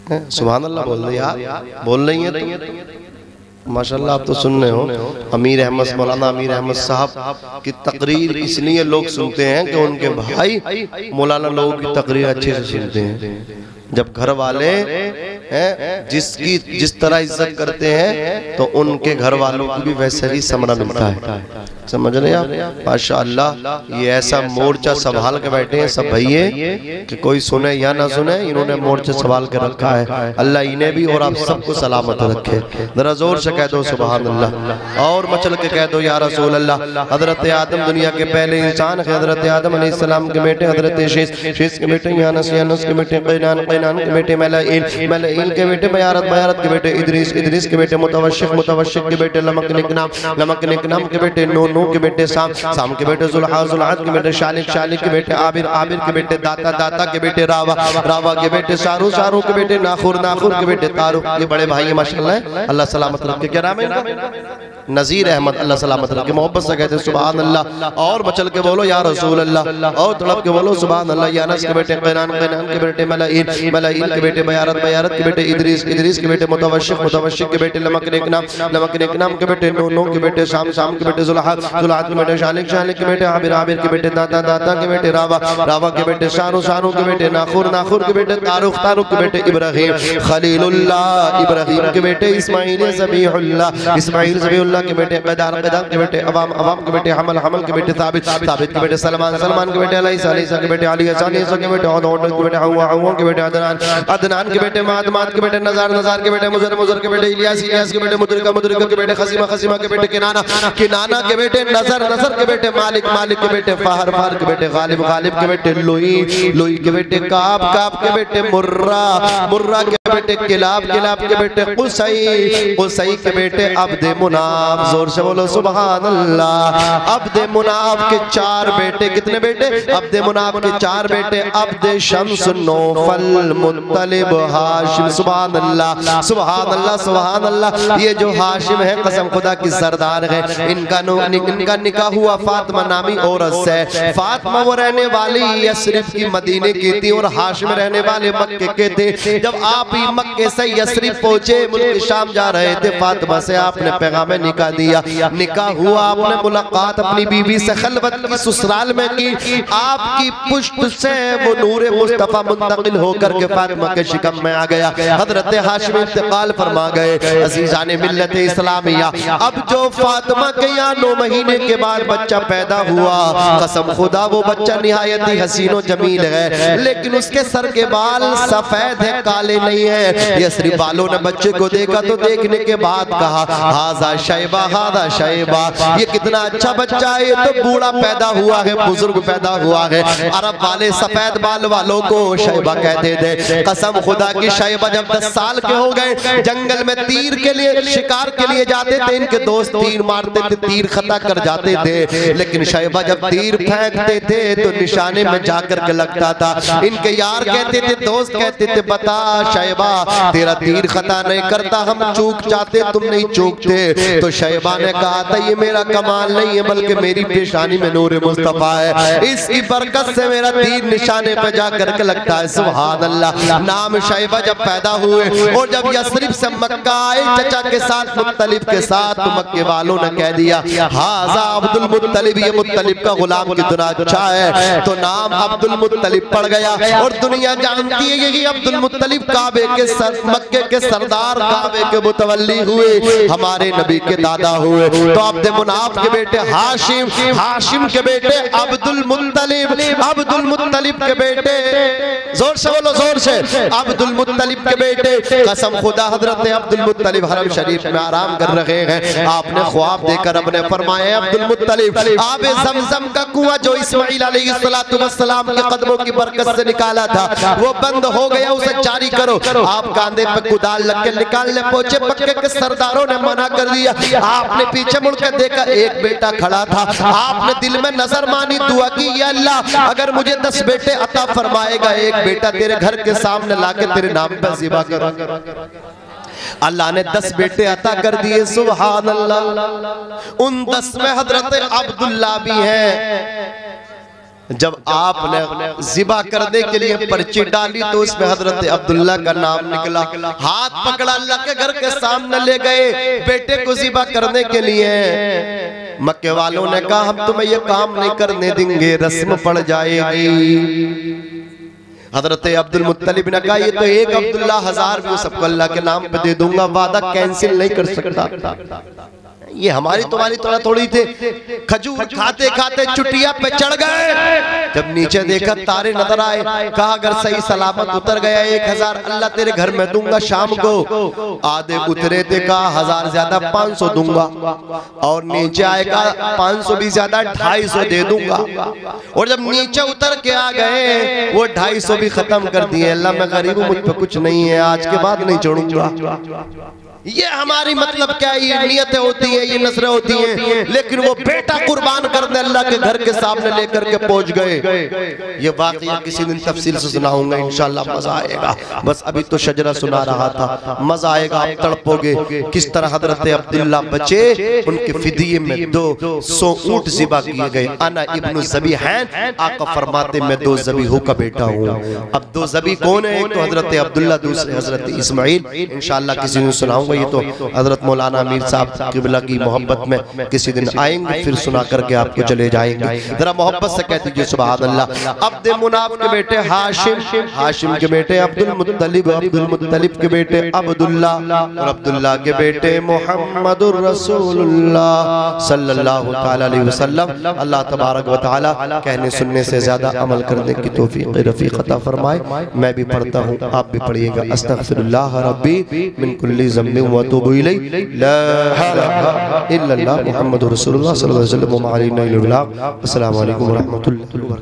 है, सुभान अल्लाह बोल रही यार, बोल रही है माशाल्लाह। आप तो सुन रहे हो। अमीर अहमद, मौलाना अमीर अहमद साहब की तकरीर इसलिए लोग सुनते हैं कि उनके भाई मौलाना लोगों की तकरीर अच्छे से सुनते हैं। जब घर वाले जिसकी जिस तरह इज्जत करते हैं तो उनके घर वालों को भी वैसे ही समरा मिलता है। समझ रहे आप? माशाअल्लाह ये ऐसा मोर्चा संभाल के बैठे हैं सब भैये कि कोई सुने या ना सुने, इन्होंने मोर्चा संभाल के रखा है। अल्लाह इन्हें भी और आप सबको सलामत रखे। जरा जोर से कह दो सुभान अल्लाह, और मचल के कह दो या रसूल अल्लाह। हजरत आदम दुनिया के पहले इंसान है। हजरत आदम अलैहिस्सलाम के बेटे हजरत शीश के बेटे यानस के बेटे कैनान के बेटे मलाइल के बेटे बयारत के बेटे इदरीस के बेटे मुतवश्शिक के बेटे लमक निकनाम के बेटे नूह के बेटे साम के बेटे जुल्हाद के बेटे शालिक के बेटे आबिर के बेटे दाता के बेटे रावा के बेटे सारू के बेटे नाखुर के बेटे तारुक। ये बड़े भाई है माशाअल्लाह, अल्लाह सलामत रखे। क्या नाम है? नजीर अहमद, अल्लाह सलामत रखे। मोहब्बत से कहते सुभान अल्लाह, और मचल के बोलो या रसूल अल्लाह, और तड़प के बोलो सुभान अल्लाह। यानस के बेटे कैनान के बेटे मलाइल के बेटे बयारत के बेटे इदरीस के बेटे मुतवश्शिक के बेटे लमक निकनाम के बेटे नूह के बेटे शाम के बेटे जुल्हाद के बेटे शालिक के बेटे आबिर के बेटे दाता के बेटे रावा के बेटे सारू के बेटे नाखुर के बेटे तारुक के बेटे इब्राहिम खलीलुल्लाह, इब्राहिम के बेटे इस्माइल ज़बीहुल्लाह के बेटे क़दार के बेटे अवाम के बेटे हमल के बेटे साबित के बेटे सलमान के बेटे अलैसा के बेटे अली के बेटे औद के बेटे हवा के बेटे अदनान के बेटे माद के बेटे नज़ार के बेटे मुज़र के बेटे इलियास के बेटे मुदरिका के बेटे खसीमा के बेटे किनाना के बेटे नजर के बेटे मालिक के बेटे फाहर के बेटे गालिब के बेटे लोई के बेटे काब के बेटे मुर्रा के बेटे किलाब के बेटे कुसई के बेटे अब्द मुनाफ। जोर से बोलो सुभान अल्लाह। अब्द मुनाफ के 4 बेटे, कितने बेटे? अब्द मुनाफ के 4 बेटे अब्द शम्स, नौफल, मुत्तलिब, हाशिम। सुभान अल्लाह सुभान अल्लाह सुभान अल्लाह। ये जो हाशिम है कसम खुदा की सरदार है। इनका निकाह हुआ फातिमा नामी औरत से। फातिमा वो रहने वाली यस्रिब की मदीने की थी और हाशिम रहने वाले मक्के के थे। जब आप ही मक्के से यस्रिब पहुंचे, मुल्क शाम जा रहे थे, फातिमा से आपने पैगाम निकाह दिया। निकाह हुआ, आपने मुलाकात अपनी बीवी से खलवत की, ससुराल में की। आपकी पुष्ट से वो नूर मुस्तफा मुंतकिल होकर के फातिमा के शिकम में आ गया। हजरत हाशिम इंतकाल फरमा गए। अजीजान मिल्लत इस्लामिया, अब जो फातिमा के यहाँ 9 महीने के बाद बच्चा पैदा हुआ। कसम खुदा वो बच्चा निहायत ही हसीन व जमील है, लेकिन उसके सर के बाल सफेद है, काले नहीं है। यसरिब वालों ने बच्चे को देखा तो देखने के बाद कहा हाजा शैबा, हाजा शैबा, ये कितना अच्छा बच्चा है, ये तो बूढ़ा पैदा हुआ है, बुजुर्ग पैदा हुआ है। अरब वाले सफेद बाल वालों को शैबा कहते थे। कसम खुदा की शैबा जब 10 साल के हो गए, जंगल में तीर के लिए, शिकार के लिए जाते थे। इनके दोस्त तीर मारते थे, तीर खता कर जाते थे, लेकिन शैबा जब तीर फेंकते थे तो निशाने में जाकर के लगता था। इनके यार कहते थे, दोस्त कहते थे, बता शैबा तेरा तीर खता नहीं करता, हम चूक जाते, तुम नहीं चूकते। तो शैबा ने कहा था ये मेरा कमाल नहीं है, बल्कि मेरी पेशानी में नूर मुस्तफा है, इसकी बरकत से मेरा तीर निशाने पे जाकर के लगता है। सुभान अल्लाह। नाम शैबा जब पैदा हुए और जब यस्रिब से मक्का आए चचा के साथ, मुत्तलिब के साथ, तो मक्के वालों ने कह दिया हाजा अब्दुल मुत्तलिब, ये मुत्तलिब का गुलाम कितना अच्छा है, तो नाम अब्दुल मुत्तलिब पड़ गया। और दुनिया जानती है यही अब्दुल मुत्तलिब काबे के मक्के के सरदार, काबे के मुतवल्ली हुए, हमारे नबी के दादा हुए। तो अब्द मुनाफ के बेटे हाशिम, हाशिम के बेटे अब्दुल मुत्तलिब, अब्दुल मुत्तलिब के बेटे, जोर से बोलो, जोर से, अब्दुल मुत्तलिब के बेटे। कसम खुदा हजरत अब्दुल मुत्तलिब हरम शरीफ में आराम कर रहे हैं। आपने ख्वाब देखकर अपने फरमाया अब्दुल मुत्तलिब आबे ज़मज़म का कुआं जो इस्माइल अलैहिस्सलातु वस्सलाम के कदमों की बरकत से निकाला था वो बंद हो गया, उसे जारी करो। आप कांधे पे कुदाल लग के निकालने पहुंचे, मक्के के सरदारों ने मना कर दिया। आपने पीछे मुड़कर देखा एक बेटा खड़ा था। आपने दिल में नजर मानी, दुआ की या अल्लाह अगर मुझे 10 बेटे अता फरमाएगा, एक बेटा तेरे घर के सामने लाके तेरे नाम पर ज़िबा करो। अल्लाह ने 10 बेटे अता कर दिए। सुभान अल्लाह। उन 10 में हजरत अब्दुल्ला भी है। जब आपने ज़िबा करने के लिए पर्ची डाली तो उसमें हजरत अब्दुल्ला का नाम निकला। हाथ पकड़ा, अल्लाह के घर के सामने ले गए बेटे को ज़िबा करने के लिए। मक्के वालों ने कहा हम तुम्हें ये काम नहीं करने देंगे, रस्म पड़ जाएगी। हजरत अब्दुल मुत्तलिब ने कहा ये तो एक अब्दुल्ला 1000 भी सबको अल्लाह के नाम पे दे दूंगा, वादा कैंसिल नहीं कर सकता। ये हमारी तुम्हारी थोड़ी थे। खजूर खाते खाते चुटिया पे चढ़ गए, जब नीचे देखा तारे नजर आए, कहा अगर सही सलामत उतर गया 1000 अल्लाह तेरे घर में दूंगा शाम को। आधे उतरे थे, कहा 1000 ज्यादा 500 दूंगा, और नीचे आएगा 500 भी ज्यादा 250 दे दूंगा। और जब नीचे उतर के आ गए वो 250 भी खत्म कर दिए। अल्लाह मैं गरीब हूं, मुझ पे कुछ नहीं है, आज के बाद नहीं छोड़ूंगा। ये हमारी मतलब क्या, ये नियतें होती है, ये नजरें होती हैं। लेकिन वो बेटा कुर्बान करने अल्लाह के घर के सामने लेकर के पहुंच गए। ये वाकया किसी दिन तफसील से सुनाऊंगा इंशाअल्लाह, मजा आएगा। बस अभी तो शजरा सुना रहा था, मजा आएगा, आप तड़पोगे किस तरह हजरत अब्दुल्ला बचे, उनके फिदिये में 200 ऊंट ज़िबा किए गए। अना इब्नु ज़बीहैन, आका फरमाते मैं 2 ज़बीहों का बेटा हूँ। अब 2 ज़बी कौन है? एक तो हजरत अब्दुल्ला, दूसरे हजरत इस्माइल। इंशाअल्लाह किसी दिन सुनाऊंगा। ये तो हजरत मौलाना अमीर साहब किबला की मोहब्बत में किसी दिन आएंगे, फिर सुना करके आपको चले जाएंगे। जरा मोहब्बत से कहते हैं सुभान अल्लाह। अब्द मुनाफ के बेटे हाशिम, हाशिम के बेटे अब्दुल मुत्तलिब, अब्दुल मुत्तलिब के बेटे अब्दुल्ला, और अब्दुल्ला के बेटे मुहम्मदुर रसूलुल्लाह सल्लल्लाहु तआला अलैहि वसल्लम। अल्लाह तबारक व तआला कहने सुनने से ज्यादा अमल करने की तौफीक रफीक अता फरमाए। मैं भी पढ़ता हूँ, आप भी पढ़िएगा। अस्तगफिरुल्लाह रब्बी मिन कुल्ली ज़म्बिन व अतूबु इलैहि, ला इलाहा इल्लल्लाह मुहम्मदुर रसूलुल्लाह सल्लल्लाहु अलैहि वसल्लम। अस्सलामु अलैकुम व रहमतुल्लाहि व बरकातुहू।